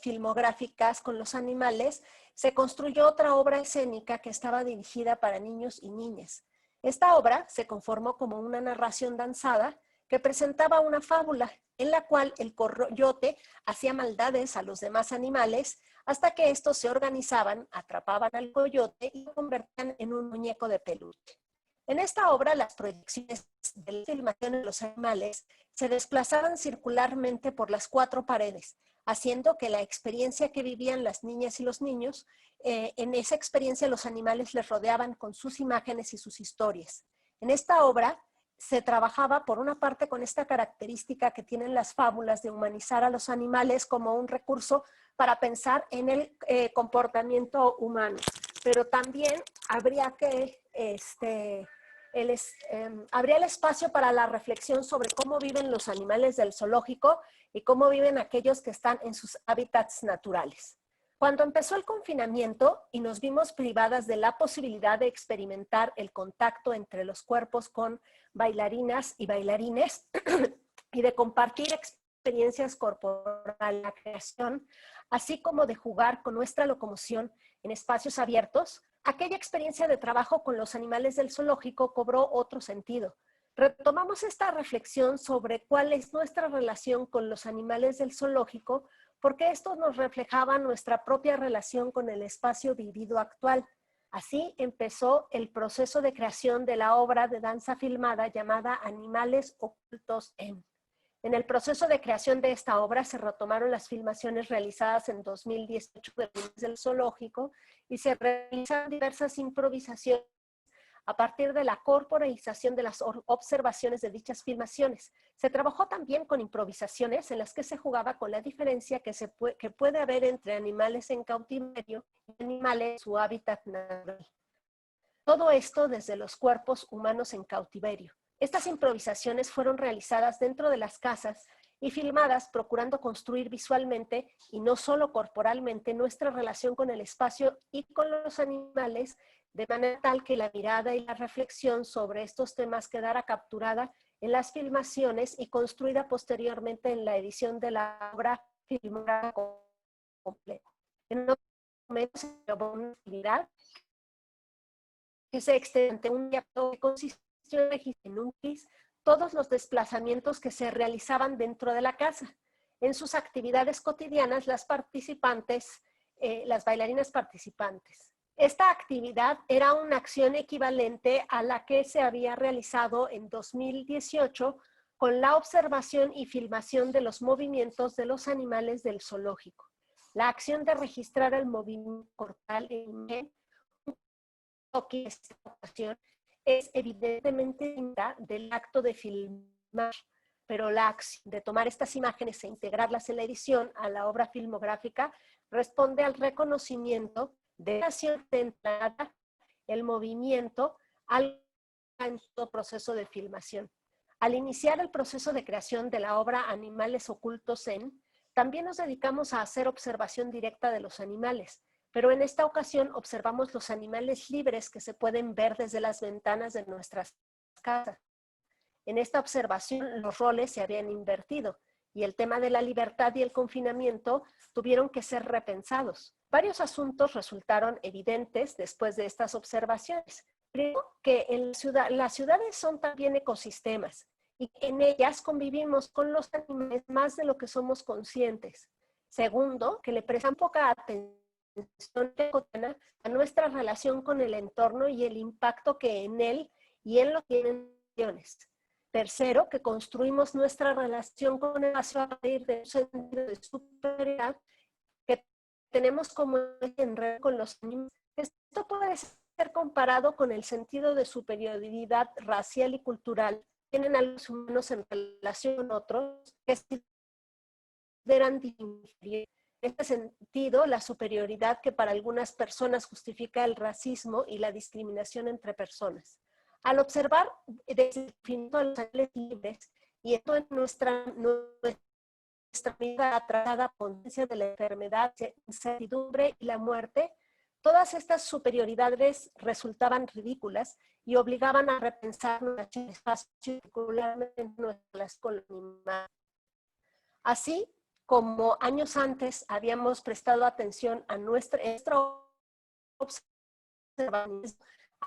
filmográficas con los animales, se construyó otra obra escénica que estaba dirigida para niños y niñas. Esta obra se conformó como una narración danzada que presentaba una fábula en la cual el coyote hacía maldades a los demás animales hasta que estos se organizaban, atrapaban al coyote y lo convertían en un muñeco de peluche. En esta obra, las proyecciones de la filmación de los animales se desplazaban circularmente por las 4 paredes, haciendo que la experiencia que vivían las niñas y los niños, en esa experiencia los animales les rodeaban con sus imágenes y sus historias. En esta obra se trabajaba por una parte con esta característica que tienen las fábulas de humanizar a los animales como un recurso para pensar en el comportamiento humano, pero también habría que habría el espacio para la reflexión sobre cómo viven los animales del zoológico y cómo viven aquellos que están en sus hábitats naturales. Cuando empezó el confinamiento y nos vimos privadas de la posibilidad de experimentar el contacto entre los cuerpos con bailarinas y bailarines y de compartir experiencias corporales, la creación, así como de jugar con nuestra locomoción en espacios abiertos, aquella experiencia de trabajo con los animales del zoológico cobró otro sentido. Retomamos esta reflexión sobre cuál es nuestra relación con los animales del zoológico, porque esto nos reflejaba nuestra propia relación con el espacio vivido actual. Así empezó el proceso de creación de la obra de danza filmada llamada Animales Ocultos en. En el proceso de creación de esta obra se retomaron las filmaciones realizadas en 2018 del zoológico y se realizaron diversas improvisaciones a partir de la corporalización de las observaciones de dichas filmaciones. Se trabajó también con improvisaciones en las que se jugaba con la diferencia que puede haber entre animales en cautiverio y animales en su hábitat natural. Todo esto desde los cuerpos humanos en cautiverio. Estas improvisaciones fueron realizadas dentro de las casas y filmadas procurando construir visualmente y no solo corporalmente nuestra relación con el espacio y con los animales, de manera tal que la mirada y la reflexión sobre estos temas quedara capturada en las filmaciones y construida posteriormente en la edición de la obra filmada completa. En otro momento se llevó una actividad que se extiende un diálogo que consistió en un quiz todos los desplazamientos que se realizaban dentro de la casa. En sus actividades cotidianas, las bailarinas participantes. Esta actividad era una acción equivalente a la que se había realizado en 2018 con la observación y filmación de los movimientos de los animales del zoológico. La acción de registrar el movimiento corporal en esta ocasión es evidentemente del acto de filmar, pero la acción de tomar estas imágenes e integrarlas en la edición a la obra filmográfica responde al reconocimiento de la acción centrada, el movimiento, en todo proceso de filmación. Al iniciar el proceso de creación de la obra Animales Ocultos en, también nos dedicamos a hacer observación directa de los animales, pero en esta ocasión observamos los animales libres que se pueden ver desde las ventanas de nuestras casas. En esta observación los roles se habían invertido y el tema de la libertad y el confinamiento tuvieron que ser repensados. Varios asuntos resultaron evidentes después de estas observaciones. Primero, que las ciudades son también ecosistemas y en ellas convivimos con los animales más de lo que somos conscientes. Segundo, que le prestan poca atención a nuestra relación con el entorno y el impacto que en él y en los tienen. Tercero, que construimos nuestra relación con el espacio a partir de un sentido de superioridad que tenemos como enredo con los animales. Esto puede ser comparado con el sentido de superioridad racial y cultural que tienen a los humanos en relación con otros que se consideran inferiores. En este sentido, la superioridad que para algunas personas justifica el racismo y la discriminación entre personas. Al observar desde el infinito a los animales libres y esto en nuestra vida atrasada conciencia de la enfermedad, incertidumbre y la muerte, todas estas superioridades resultaban ridículas y obligaban a repensar nuestro espacio, particularmente nuestras colonias. Así como años antes habíamos prestado atención a nuestro observación,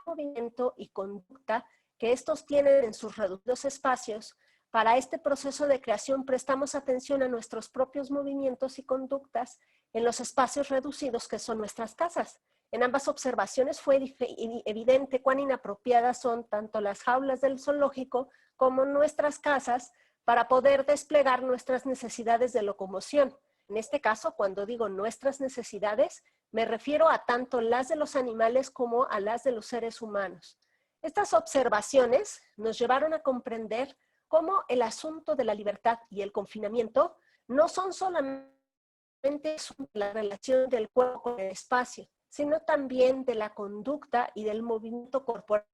movimiento y conducta que estos tienen en sus reducidos espacios, para este proceso de creación prestamos atención a nuestros propios movimientos y conductas en los espacios reducidos que son nuestras casas. En ambas observaciones fue evidente cuán inapropiadas son tanto las jaulas del zoológico como nuestras casas para poder desplegar nuestras necesidades de locomoción. En este caso, cuando digo nuestras necesidades, me refiero a tanto las de los animales como a las de los seres humanos. Estas observaciones nos llevaron a comprender cómo el asunto de la libertad y el confinamiento no son solamente la relación del cuerpo con el espacio, sino también de la conducta y del movimiento corporal.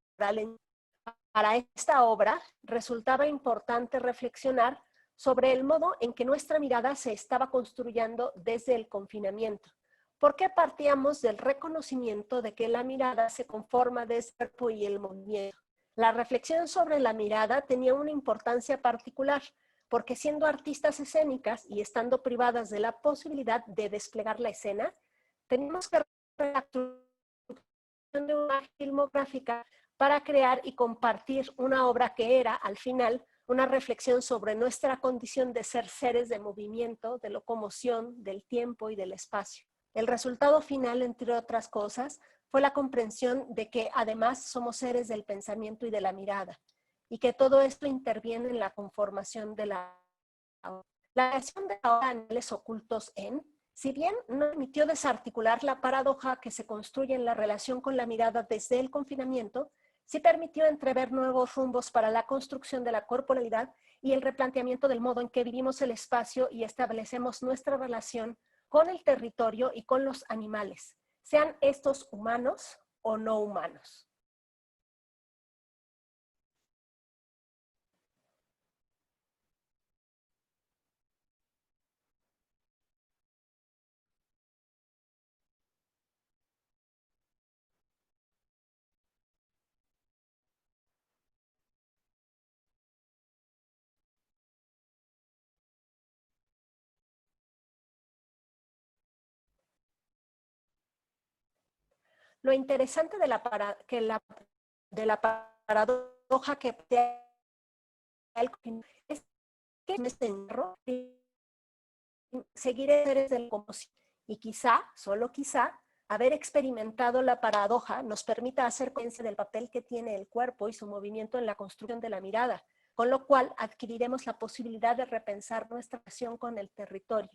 Para esta obra resultaba importante reflexionar sobre el modo en que nuestra mirada se estaba construyendo desde el confinamiento. ¿Por qué partíamos del reconocimiento de que la mirada se conforma desde el cuerpo y el movimiento? La reflexión sobre la mirada tenía una importancia particular, porque siendo artistas escénicas y estando privadas de la posibilidad de desplegar la escena, teníamos que reactuar de una filmográfica para crear y compartir una obra que era, al final, una reflexión sobre nuestra condición de ser seres de movimiento, de locomoción, del tiempo y del espacio. El resultado final, entre otras cosas, fue la comprensión de que además somos seres del pensamiento y de la mirada, y que todo esto interviene en la conformación de la obra. La creación de la obra Anhelos Ocultos en, si bien no permitió desarticular la paradoja que se construye en la relación con la mirada desde el confinamiento, sí permitió entrever nuevos rumbos para la construcción de la corporalidad y el replanteamiento del modo en que vivimos el espacio y establecemos nuestra relación con el territorio y con los animales, sean estos humanos o no humanos. Lo interesante de la paradoja que es que me encerró seguiré desde el conocimiento y quizá, solo quizá, haber experimentado la paradoja nos permita hacer conciencia del papel que tiene el cuerpo y su movimiento en la construcción de la mirada, con lo cual adquiriremos la posibilidad de repensar nuestra relación con el territorio.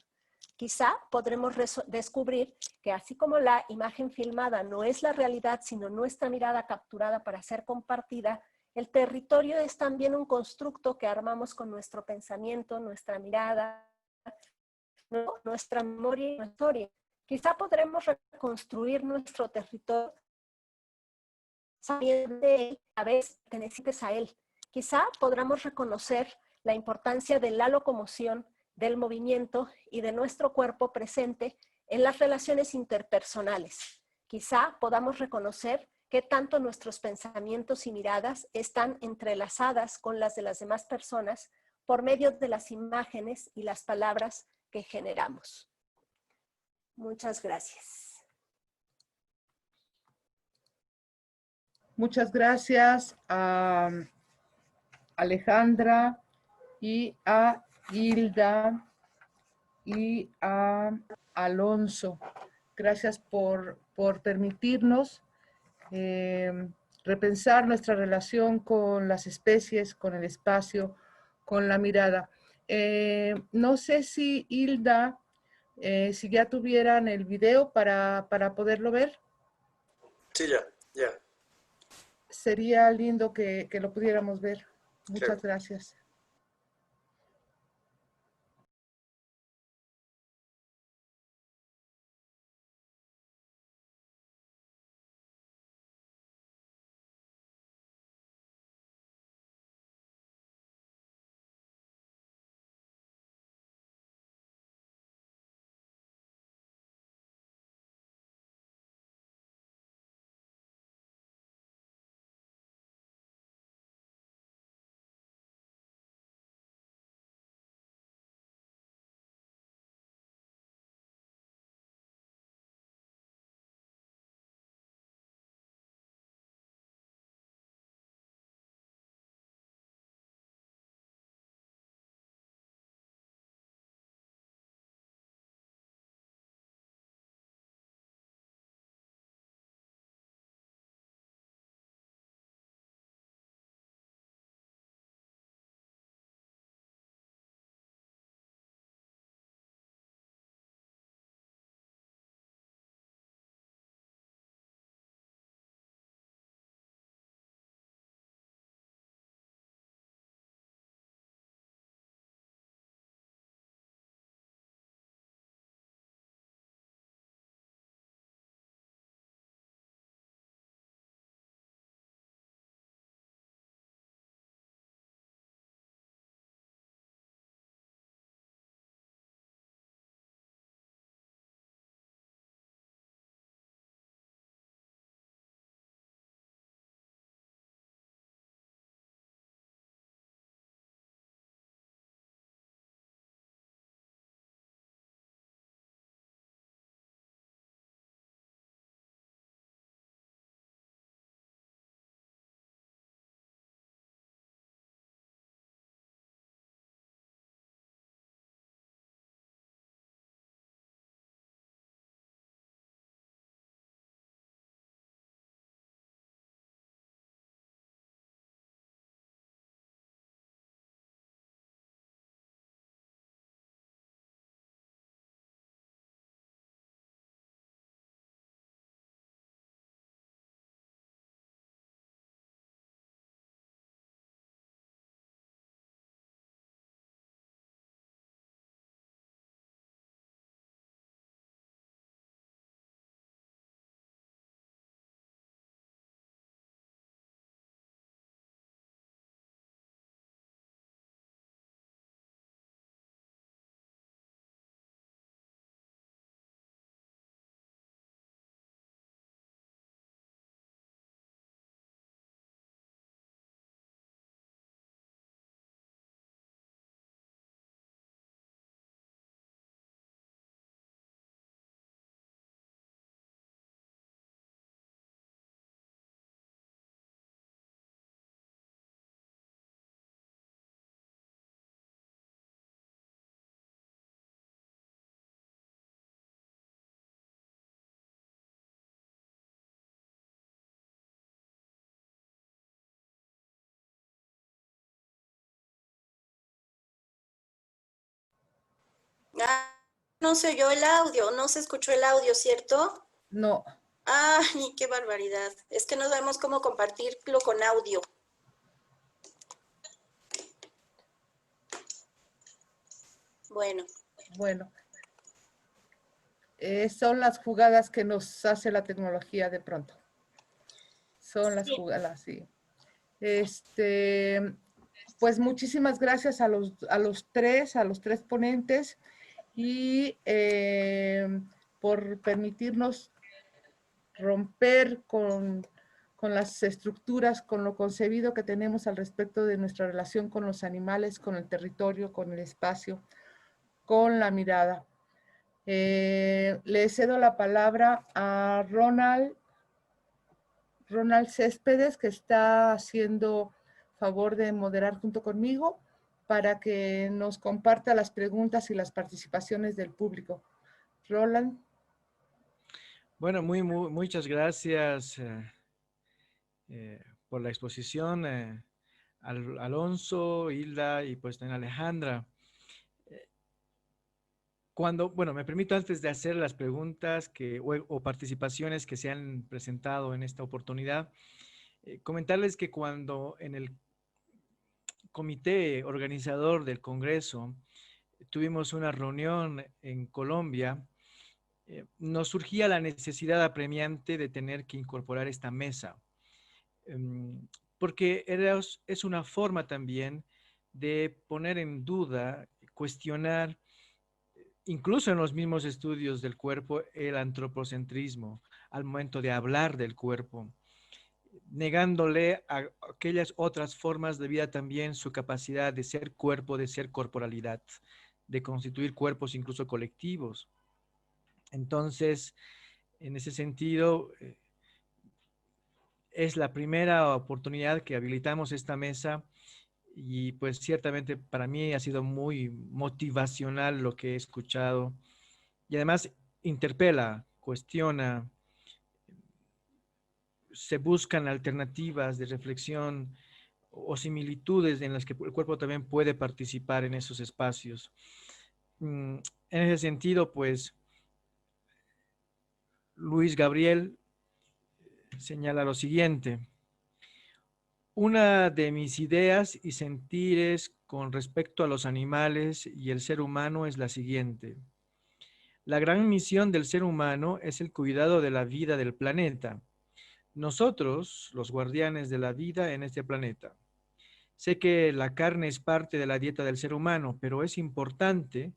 Quizá podremos descubrir que así como la imagen filmada no es la realidad, sino nuestra mirada capturada para ser compartida, el territorio es también un constructo que armamos con nuestro pensamiento, nuestra mirada, nuestra memoria y nuestra historia. Quizá podremos reconstruir nuestro territorio sabiendo de él, a veces pertenecientes a él. Quizá podamos reconocer la importancia de la locomoción, del movimiento y de nuestro cuerpo presente en las relaciones interpersonales. Quizá podamos reconocer que tanto nuestros pensamientos y miradas están entrelazadas con las de las demás personas por medio de las imágenes y las palabras que generamos. Muchas gracias. Muchas gracias a Alejandra y a Hilda y a Alonso. Gracias por permitirnos repensar nuestra relación con las especies, con el espacio, con la mirada. No sé si Hilda, si ya tuvieran el video para poderlo ver. Sí, ya. Sería lindo que lo pudiéramos ver. Muchas Claro. gracias. Ah, no se oyó el audio, no se escuchó el audio, ¿cierto? No. Ay, qué barbaridad. Es que no sabemos cómo compartirlo con audio. Bueno. Bueno, son las jugadas que nos hace la tecnología de pronto. Son las Sí. jugadas, sí. Pues muchísimas gracias a los tres ponentes y por permitirnos romper con las estructuras, con lo concebido que tenemos al respecto de nuestra relación con los animales, con el territorio, con el espacio, con la mirada. Le cedo la palabra a Ronald Céspedes, que está haciendo favor de moderar junto conmigo para que nos comparta las preguntas y las participaciones del público. Roland. Bueno, muchas gracias por la exposición, Alonso, Hilda y pues también Alejandra. Bueno, me permito antes de hacer las preguntas o participaciones que se han presentado en esta oportunidad, comentarles que cuando en el comité organizador del Congreso tuvimos una reunión en Colombia, nos surgía la necesidad apremiante de tener que incorporar esta mesa, porque es una forma también de poner en duda, cuestionar, incluso en los mismos estudios del cuerpo, el antropocentrismo al momento de hablar del cuerpo, negándole a aquellas otras formas de vida también su capacidad de ser cuerpo, de ser corporalidad, de constituir cuerpos incluso colectivos. Entonces, en ese sentido, es la primera oportunidad que habilitamos esta mesa y pues ciertamente para mí ha sido muy motivacional lo que he escuchado y además interpela, cuestiona, se buscan alternativas de reflexión o similitudes en las que el cuerpo también puede participar en esos espacios. En ese sentido, pues, Luis Gabriel señala lo siguiente: una de mis ideas y sentires con respecto a los animales y el ser humano es la siguiente. La gran misión del ser humano es el cuidado de la vida del planeta. Nosotros, los guardianes de la vida en este planeta. Sé que la carne es parte de la dieta del ser humano, pero es importante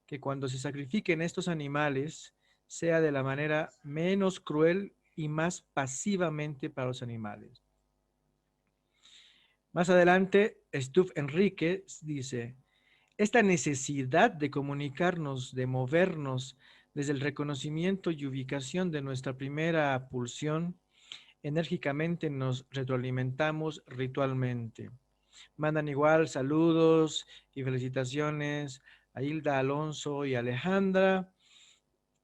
que cuando se sacrifiquen estos animales sea de la manera menos cruel y más pasivamente para los animales. Más adelante, Stuf Enrique dice, esta necesidad de comunicarnos, de movernos desde el reconocimiento y ubicación de nuestra primera pulsión, enérgicamente nos retroalimentamos ritualmente. Mandan igual saludos y felicitaciones a Hilda, Alonso y Alejandra.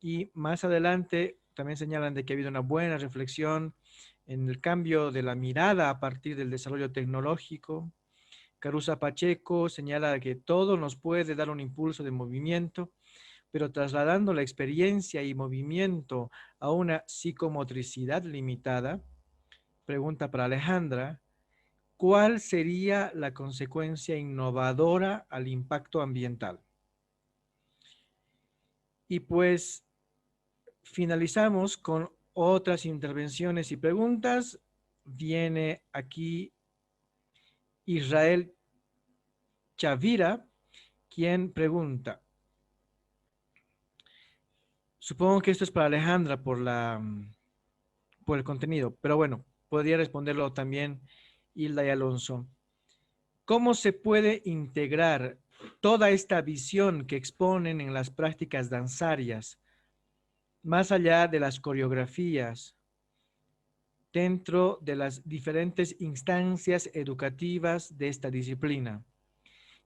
Y más adelante también señalan de que ha habido una buena reflexión en el cambio de la mirada a partir del desarrollo tecnológico. Carusa Pacheco señala que todo nos puede dar un impulso de movimiento, pero trasladando la experiencia y movimiento a una psicomotricidad limitada, pregunta para Alejandra, ¿cuál sería la consecuencia innovadora al impacto ambiental? Y pues finalizamos con otras intervenciones y preguntas. Viene aquí Israel Chavira, quien pregunta. Supongo que esto es para Alejandra por el contenido, pero bueno, podría responderlo también Hilda y Alonso. ¿Cómo se puede integrar toda esta visión que exponen en las prácticas danzarias, más allá de las coreografías, dentro de las diferentes instancias educativas de esta disciplina?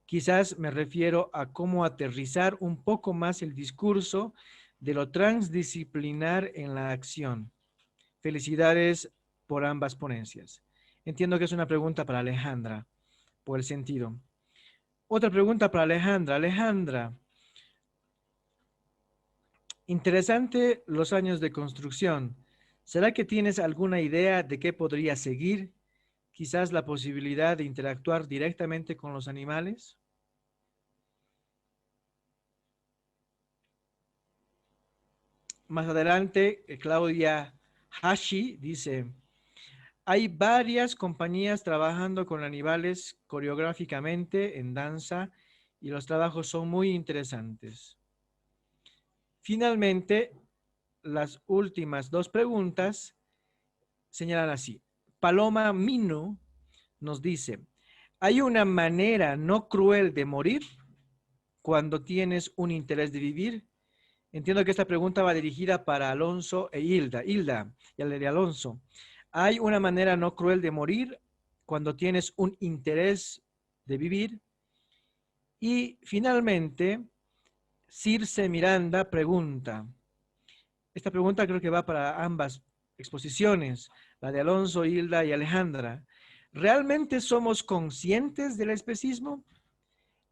Quizás me refiero a cómo aterrizar un poco más el discurso de lo transdisciplinar en la acción. Felicidades por ambas ponencias. Entiendo que es una pregunta para Alejandra, por el sentido. Otra pregunta para Alejandra. Alejandra, Interesante los años de construcción. ¿Será que tienes alguna idea de qué podría seguir? Quizás la posibilidad de interactuar directamente con los animales. Más adelante, Claudia Hashi dice, hay varias compañías trabajando con animales coreográficamente en danza y los trabajos son muy interesantes. Finalmente, las últimas dos preguntas señalan así. Paloma Mino nos dice, ¿hay una manera no cruel de morir cuando tienes un interés de vivir? Entiendo que esta pregunta va dirigida para Alonso e Hilda. Hilda, y de Alonso. ¿Hay una manera no cruel de morir cuando tienes un interés de vivir? Y finalmente, Circe Miranda pregunta. Esta pregunta creo que va para ambas exposiciones, la de Alonso, Hilda y Alejandra. ¿Realmente somos conscientes del especismo?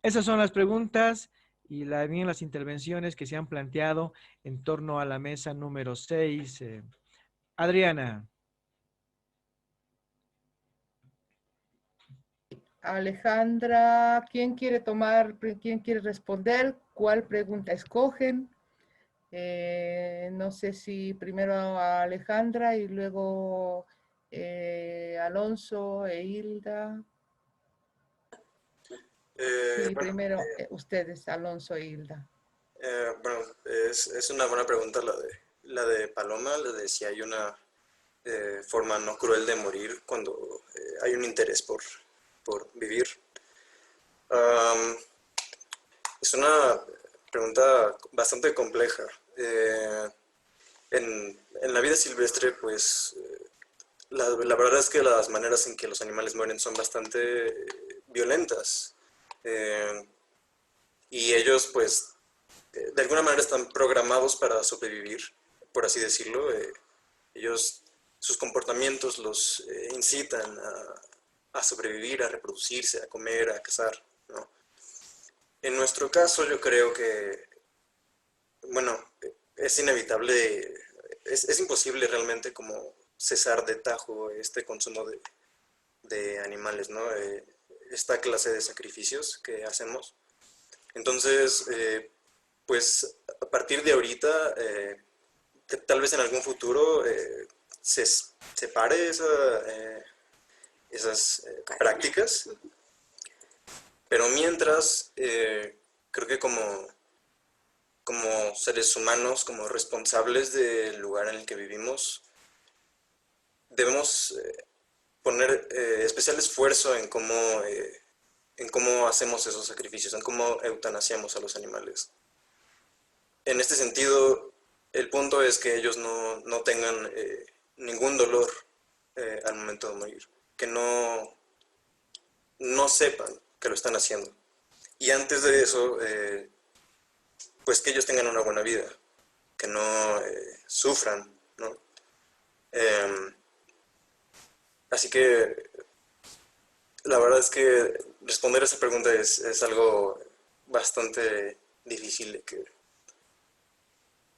Esas son las preguntas y bien las intervenciones que se han planteado en torno a la mesa número 6. Adriana. Alejandra, ¿quién quiere responder? ¿Cuál pregunta escogen? No sé si primero a Alejandra y luego Alonso e Hilda. Sí, Bueno, primero ustedes, Alonso e Hilda. bueno, es una buena pregunta la de Paloma, la de si hay una forma no cruel de morir cuando hay un interés por vivir. Es una pregunta bastante compleja. En la vida silvestre, pues, la verdad es que las maneras en que los animales mueren son bastante violentas. Y ellos, pues, de alguna manera están programados para sobrevivir, por así decirlo. Ellos, sus comportamientos los incitan a sobrevivir, a reproducirse, a comer, a cazar, ¿no? En nuestro caso, yo creo que, bueno, es inevitable, es imposible realmente como cesar de tajo este consumo de animales, ¿no? Esta clase de sacrificios que hacemos. Entonces, pues a partir de ahorita, tal vez en algún futuro se separe esas prácticas, pero mientras, creo que como seres humanos, como responsables del lugar en el que vivimos, debemos poner especial esfuerzo en cómo hacemos esos sacrificios, en cómo eutanasiamos a los animales. En este sentido, el punto es que ellos no tengan ningún dolor al momento de morir, que no sepan que lo están haciendo. Y antes de eso, pues que ellos tengan una buena vida, que no sufran, ¿no? Así que la verdad es que responder a esa pregunta es algo bastante difícil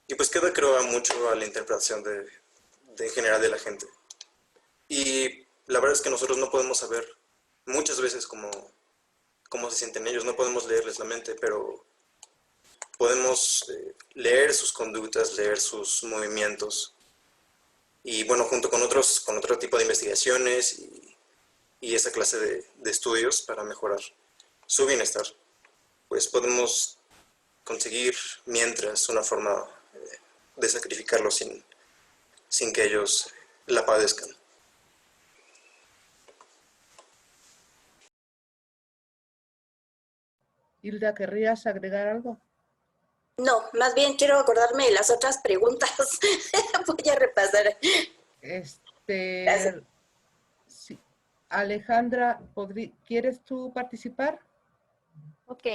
y pues queda, creo, mucho a la interpretación en general de la gente. Y la verdad es que nosotros no podemos saber muchas veces cómo se sienten ellos, no podemos leerles la mente, pero podemos leer sus conductas, leer sus movimientos. Y bueno, junto con otro tipo de investigaciones y esa clase de estudios para mejorar su bienestar, pues podemos conseguir mientras una forma de sacrificarlo sin que ellos la padezcan. Hilda, ¿querrías agregar algo? No, más bien quiero acordarme de las otras preguntas. Voy a repasar. Gracias. Sí. Alejandra, ¿quieres tú participar? Ok,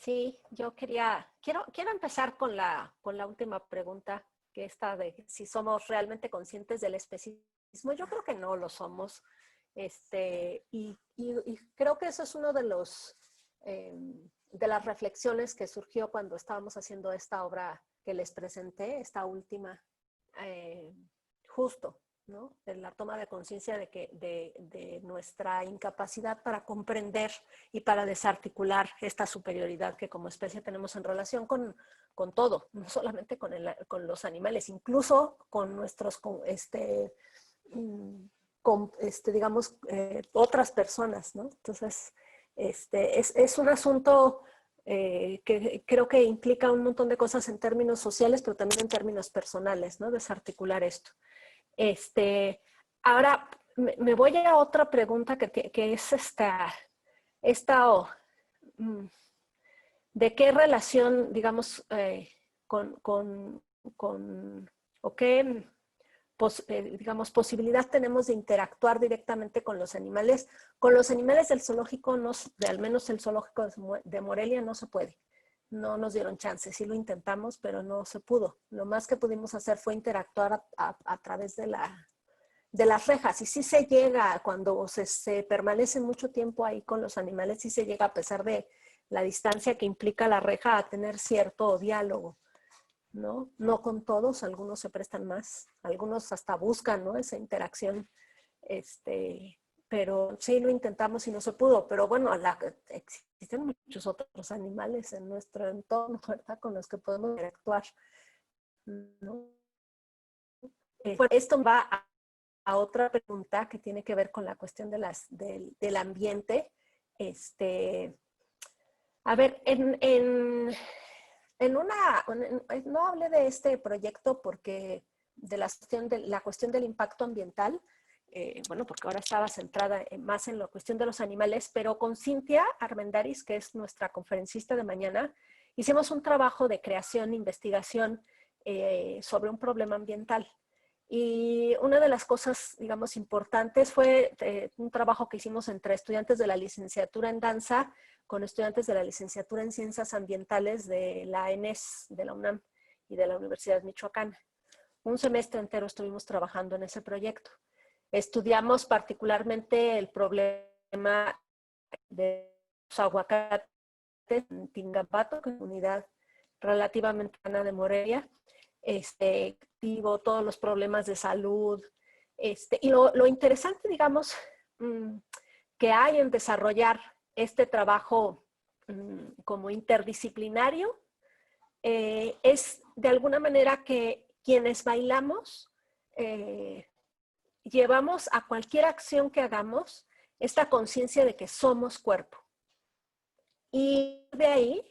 sí, yo quiero empezar con la última pregunta, que está de si somos realmente conscientes del especismo. Yo creo que no lo somos. Y creo que eso es uno de de las reflexiones que surgió cuando estábamos haciendo esta obra que les presenté, esta última, justo, ¿no? De la toma de conciencia de nuestra incapacidad para comprender y para desarticular esta superioridad que como especie tenemos en relación con todo, no solamente con los animales, incluso con nuestros, digamos, otras personas, ¿no? Entonces, es un asunto que creo que implica un montón de cosas en términos sociales, pero también en términos personales, ¿no? Desarticular esto. Ahora, me voy a otra pregunta que es ¿de qué relación, digamos, o qué, digamos, posibilidad tenemos de interactuar directamente con los animales? Con los animales del zoológico, al menos el zoológico de Morelia, no se puede. No nos dieron chance, sí lo intentamos, pero no se pudo. Lo más que pudimos hacer fue interactuar a través de las rejas. Y sí se llega, cuando se permanece mucho tiempo ahí con los animales, sí se llega, a pesar de la distancia que implica la reja, a tener cierto diálogo, ¿no? No con todos, algunos se prestan más, algunos hasta buscan, ¿no? Esa interacción, pero sí lo intentamos y no se pudo. Pero bueno, existen muchos otros animales en nuestro entorno, ¿verdad? Con los que podemos interactuar, ¿no? Esto va a otra pregunta que tiene que ver con la cuestión del ambiente. A ver, no hablé de este proyecto porque de la cuestión del impacto ambiental, bueno, porque ahora estaba centrada más en la cuestión de los animales, pero con Cintia Armendáriz, que es nuestra conferencista de mañana, hicimos un trabajo de creación e investigación sobre un problema ambiental. Y una de las cosas, digamos, importantes fue un trabajo que hicimos entre estudiantes de la licenciatura en danza con estudiantes de la licenciatura en ciencias ambientales de la ENES, de la UNAM y de la Universidad Michoacana. Un semestre entero estuvimos trabajando en ese proyecto. Estudiamos particularmente el problema de los aguacates en Tingapato, que es una unidad relativamente grande de Morelia, todos los problemas de salud, y lo interesante, digamos, que hay en desarrollar este trabajo como interdisciplinario, es de alguna manera que quienes bailamos llevamos a cualquier acción que hagamos esta conciencia de que somos cuerpo. Y de ahí,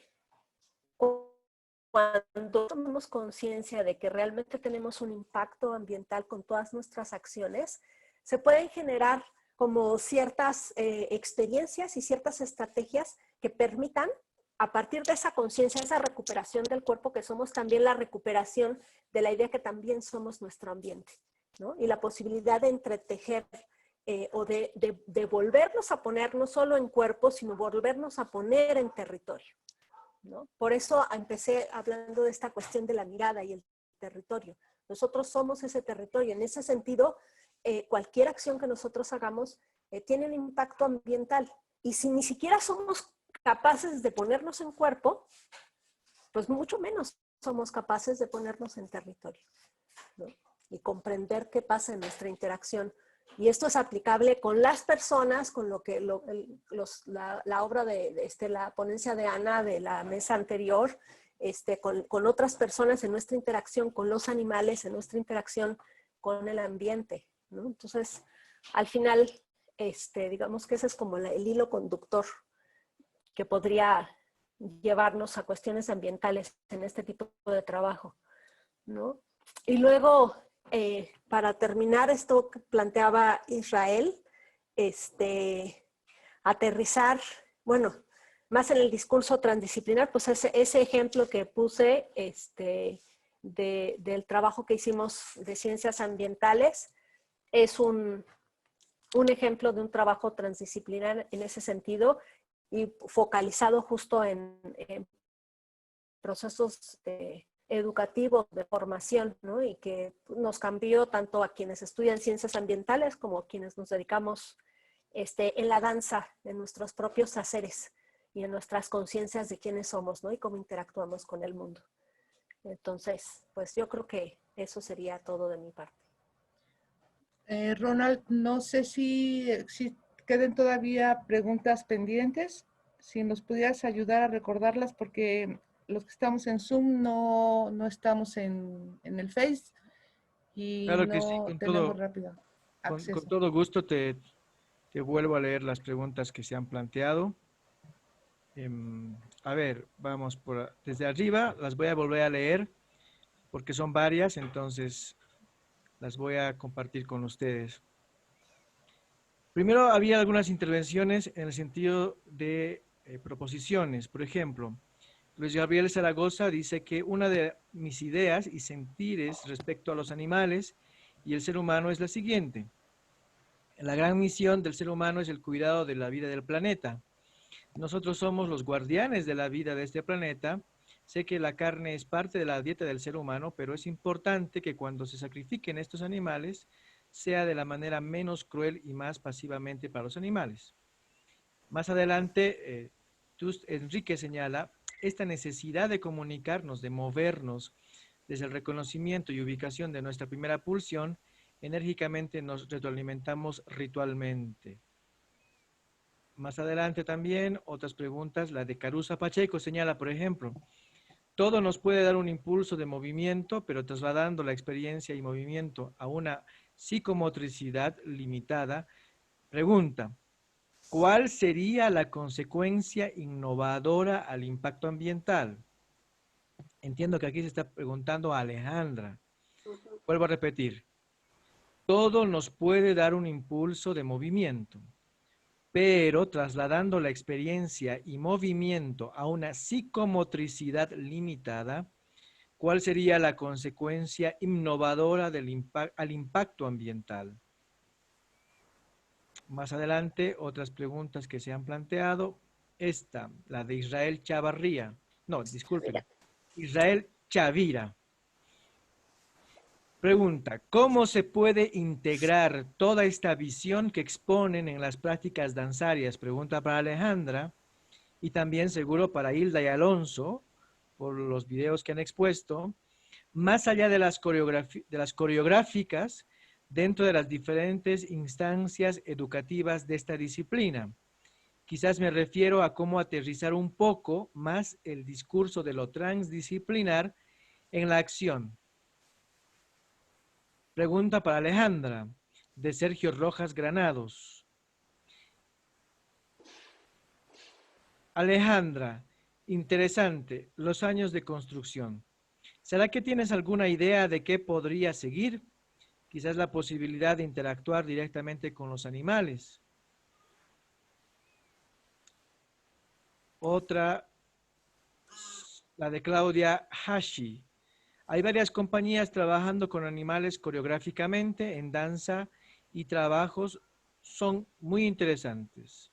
cuando tomamos conciencia de que realmente tenemos un impacto ambiental con todas nuestras acciones, se pueden generar como ciertas experiencias y ciertas estrategias que permitan, a partir de esa conciencia, esa recuperación del cuerpo que somos, también la recuperación de la idea que también somos nuestro ambiente, ¿no? Y la posibilidad de entretejer o de volvernos a poner no solo en cuerpo, sino volvernos a poner en territorio, ¿no? Por eso empecé hablando de esta cuestión de la mirada y el territorio. Nosotros somos ese territorio. En ese sentido, cualquier acción que nosotros hagamos tiene un impacto ambiental. Y si ni siquiera somos capaces de ponernos en cuerpo, pues mucho menos somos capaces de ponernos en territorio, ¿no? Y comprender qué pasa en nuestra interacción. Y esto es aplicable con las personas, con lo que la obra de la ponencia de Ana de la mesa anterior, con otras personas en nuestra interacción con los animales, en nuestra interacción con el ambiente, ¿no? Entonces, al final, digamos que ese es como el hilo conductor que podría llevarnos a cuestiones ambientales en este tipo de trabajo, ¿no? Y luego, para terminar esto que planteaba Israel, aterrizar, bueno, más en el discurso transdisciplinar, pues ese ejemplo que puse del trabajo que hicimos de ciencias ambientales es un ejemplo de un trabajo transdisciplinar en ese sentido y focalizado justo en procesos educativos de formación, ¿no? Y que nos cambió tanto a quienes estudian ciencias ambientales como a quienes nos dedicamos en la danza, en nuestros propios haceres y en nuestras conciencias de quiénes somos, ¿no? Y cómo interactuamos con el mundo. Entonces, pues yo creo que eso sería todo de mi parte. Ronald, no sé si queden todavía preguntas pendientes. Si nos pudieras ayudar a recordarlas, porque los que estamos en Zoom no estamos en el Face y Claro que sí, no tenemos rápido con acceso. todo gusto te vuelvo a leer las preguntas que se han planteado. A ver, vamos desde arriba, las voy a volver a leer porque son varias, entonces las voy a compartir con ustedes. Primero, había algunas intervenciones en el sentido de proposiciones. Por ejemplo, Luis Gabriel Zaragoza dice que una de mis ideas y sentires respecto a los animales y el ser humano es la siguiente. La gran misión del ser humano es el cuidado de la vida del planeta. Nosotros somos los guardianes de la vida de este planeta. Sé que la carne es parte de la dieta del ser humano, pero es importante que cuando se sacrifiquen estos animales, sea de la manera menos cruel y más pasivamente para los animales. Más adelante, Enrique señala esta necesidad de comunicarnos, de movernos desde el reconocimiento y ubicación de nuestra primera pulsión, enérgicamente nos retroalimentamos ritualmente. Más adelante también, otras preguntas, la de Carusa Pacheco señala, por ejemplo, todo nos puede dar un impulso de movimiento, pero trasladando la experiencia y movimiento a una psicomotricidad limitada, pregunta, ¿cuál sería la consecuencia innovadora al impacto ambiental? Entiendo que aquí se está preguntando a Alejandra. Vuelvo a repetir, todo nos puede dar un impulso de movimiento, pero trasladando la experiencia y movimiento a una psicomotricidad limitada, ¿cuál sería la consecuencia innovadora al impacto ambiental? Más adelante, otras preguntas que se han planteado. Esta, la de Israel Chavarría. No, disculpen. Israel Chavira. Pregunta, ¿cómo se puede integrar toda esta visión que exponen en las prácticas danzarias? Pregunta para Alejandra y también seguro para Hilda y Alonso, por los videos que han expuesto, más allá de las coreográficas dentro de las diferentes instancias educativas de esta disciplina. Quizás me refiero a cómo aterrizar un poco más el discurso de lo transdisciplinar en la acción. Pregunta para Alejandra, de Sergio Rojas Granados. Alejandra, interesante, los años de construcción. ¿Será que tienes alguna idea de qué podría seguir? Quizás la posibilidad de interactuar directamente con los animales. Otra, la de Claudia Hashi. Hay varias compañías trabajando con animales coreográficamente en danza y trabajos son muy interesantes.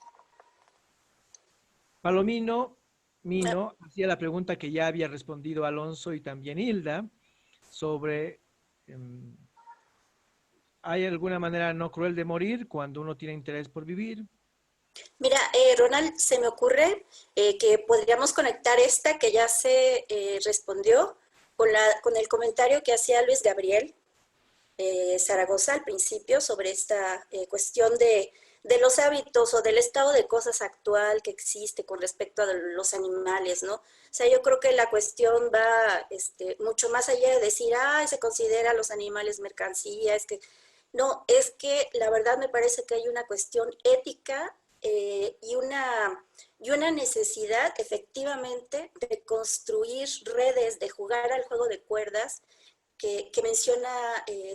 Palomino Mino hacía la pregunta que ya había respondido Alonso y también Hilda sobre ¿hay alguna manera no cruel de morir cuando uno tiene interés por vivir? Mira, Ronald, se me ocurre que podríamos conectar esta que ya se respondió con el comentario que hacía Luis Gabriel Zaragoza al principio sobre esta cuestión de los hábitos o del estado de cosas actual que existe con respecto a los animales, ¿no? O sea, yo creo que la cuestión va mucho más allá de decir, se considera a los animales mercancía, no, es que la verdad me parece que hay una cuestión ética y una necesidad efectivamente de construir redes, de jugar al juego de cuerdas que menciona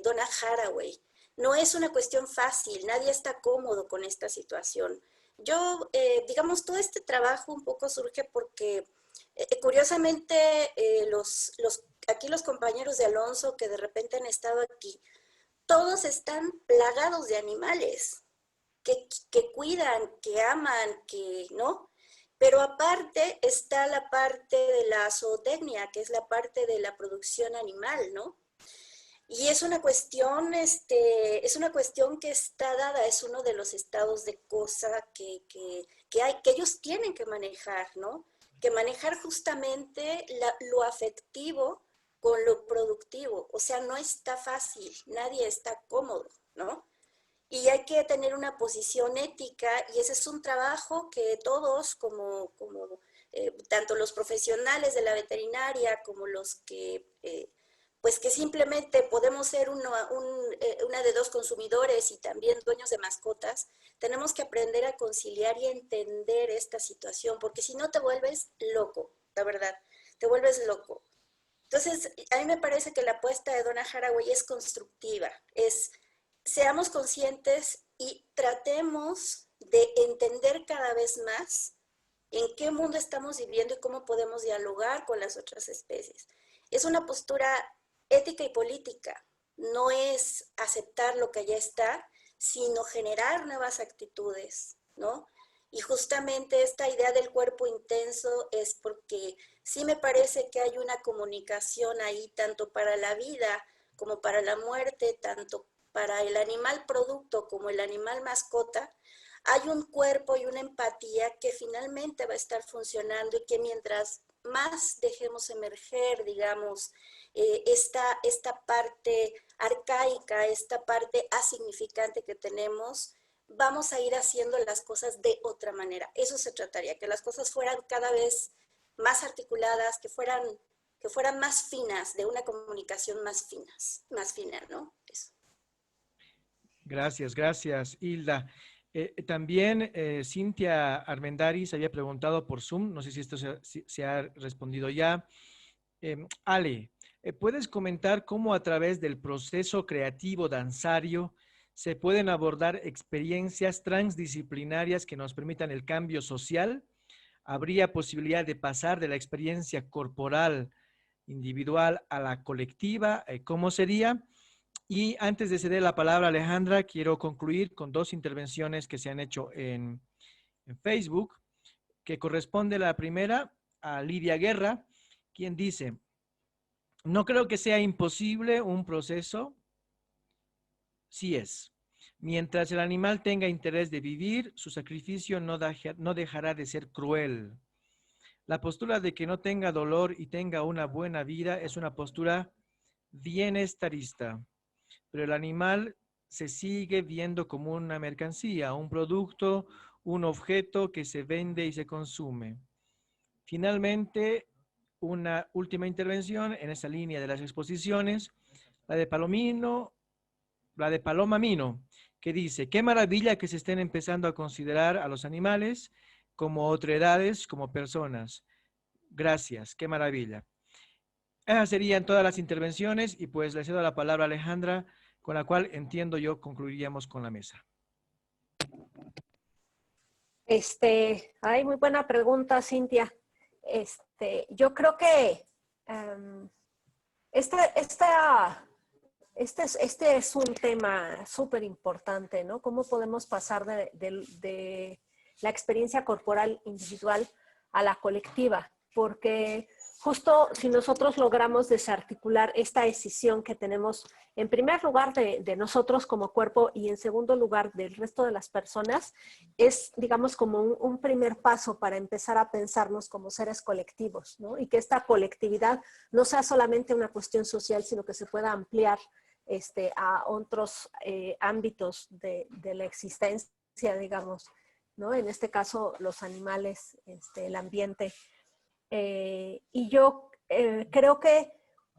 Donna Haraway. No es una cuestión fácil, nadie está cómodo con esta situación. Yo, digamos, todo este trabajo un poco surge porque, curiosamente, aquí los compañeros de Alonso que de repente han estado aquí, todos están plagados de animales que cuidan, que aman, ¿no? Pero aparte está la parte de la zootecnia, que es la parte de la producción animal, ¿no? Y es una cuestión que está dada, es uno de los estados de cosa que ellos tienen que manejar, ¿no? Que manejar justamente lo afectivo con lo productivo. O sea, no está fácil, nadie está cómodo, ¿no? Y hay que tener una posición ética y ese es un trabajo que todos, tanto los profesionales de la veterinaria como los que, pues que simplemente podemos ser una de dos consumidores y también dueños de mascotas, tenemos que aprender a conciliar y entender esta situación, porque si no te vuelves loco, la verdad, te vuelves loco. Entonces, a mí me parece que la apuesta de Donna Haraway es constructiva, seamos conscientes y tratemos de entender cada vez más en qué mundo estamos viviendo y cómo podemos dialogar con las otras especies. Es una postura ética y política, no es aceptar lo que ya está, sino generar nuevas actitudes, ¿no? Y justamente esta idea del cuerpo intenso es porque sí me parece que hay una comunicación ahí, tanto para la vida como para la muerte, tanto para el animal producto como el animal mascota, hay un cuerpo y una empatía que finalmente va a estar funcionando y que mientras más dejemos emerger, digamos, esta parte arcaica, esta parte asignificante que tenemos, vamos a ir haciendo las cosas de otra manera. Eso se trataría, que las cosas fueran cada vez más articuladas, que fueran más finas, de una comunicación más fina, ¿no? Eso. Gracias, gracias, Hilda. También Cintia Armendáriz había preguntado por Zoom, no sé si esto se ha respondido ya. Ale, ¿puedes comentar cómo a través del proceso creativo danzario se pueden abordar experiencias transdisciplinarias que nos permitan el cambio social? ¿Habría posibilidad de pasar de la experiencia corporal individual a la colectiva? ¿Cómo sería? Y antes de ceder la palabra a Alejandra, quiero concluir con dos intervenciones que se han hecho en Facebook, que corresponde la primera a Lidia Guerra, quien dice: no creo que sea imposible un proceso, sí es. Mientras el animal tenga interés de vivir, su sacrificio no dejará de ser cruel. La postura de que no tenga dolor y tenga una buena vida es una postura bienestarista, pero el animal se sigue viendo como una mercancía, un producto, un objeto que se vende y se consume. Finalmente, una última intervención en esa línea de las exposiciones, la de Paloma Mino, que dice: qué maravilla que se estén empezando a considerar a los animales como otredades, como personas. Gracias, qué maravilla. Esas serían todas las intervenciones y pues le cedo la palabra a Alejandra, con la cual entiendo yo concluiríamos con la mesa. Muy buena pregunta, Cintia. Yo creo que este es un tema súper importante, ¿no? ¿Cómo podemos pasar de la experiencia corporal individual a la colectiva? Porque justo si nosotros logramos desarticular esta decisión que tenemos, en primer lugar, de nosotros como cuerpo y en segundo lugar del resto de las personas, es, digamos, como un primer paso para empezar a pensarnos como seres colectivos, ¿no? Y que esta colectividad no sea solamente una cuestión social, sino que se pueda ampliar a otros ámbitos de la existencia, digamos, ¿no? En este caso, los animales, el ambiente. Y yo creo que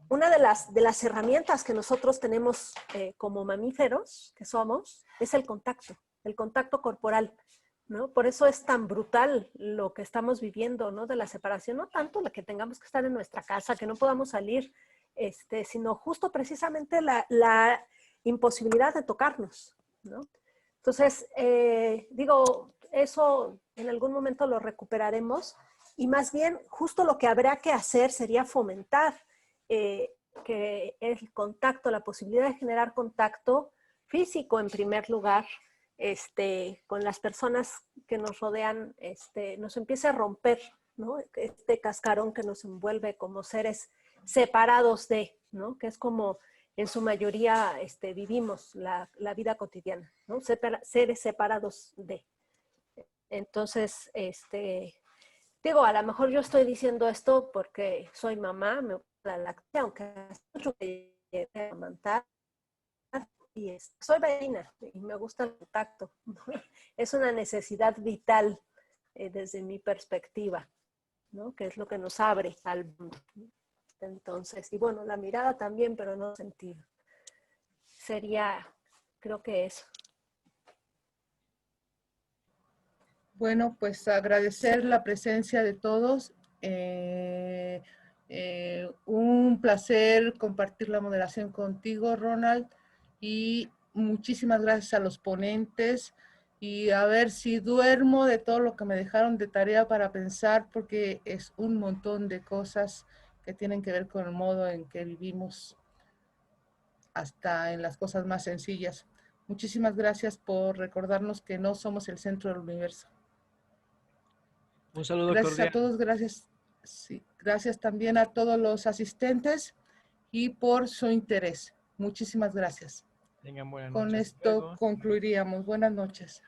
una de las herramientas que nosotros tenemos como mamíferos que somos es el contacto corporal, ¿no? Por eso es tan brutal lo que estamos viviendo, ¿no? De la separación, no tanto la que tengamos que estar en nuestra casa, que no podamos salir, sino justo precisamente la imposibilidad de tocarnos, ¿no? Entonces, digo, eso en algún momento lo recuperaremos y más bien justo lo que habrá que hacer sería fomentar que el contacto, la posibilidad de generar contacto físico en primer lugar, con las personas que nos rodean, nos empiece a romper, ¿no? Este cascarón que nos envuelve como seres separados de, ¿no? Que es como en su mayoría vivimos la vida cotidiana, ¿no? Seres separados de. Entonces, digo, a lo mejor yo estoy diciendo esto porque soy mamá, me la lactancia, aunque hace mucho que llegué a amamantar. Y soy bailarina y me gusta el contacto. Es una necesidad vital desde mi perspectiva, ¿no? Que es lo que nos abre al mundo. Entonces, y bueno, la mirada también, pero no sentido. Sería, creo que eso. Bueno, pues agradecer la presencia de todos. Un placer compartir la moderación contigo, Ronald, y muchísimas gracias a los ponentes, y a ver si duermo de todo lo que me dejaron de tarea para pensar, porque es un montón de cosas que tienen que ver con el modo en que vivimos, hasta en las cosas más sencillas. Muchísimas gracias por recordarnos que no somos el centro del universo. Un saludo Gracias cordial. a todos, gracias. Sí, gracias también a todos los asistentes y por su interés. Muchísimas gracias. Tengan buenas Con noches. esto concluiríamos. Buenas noches.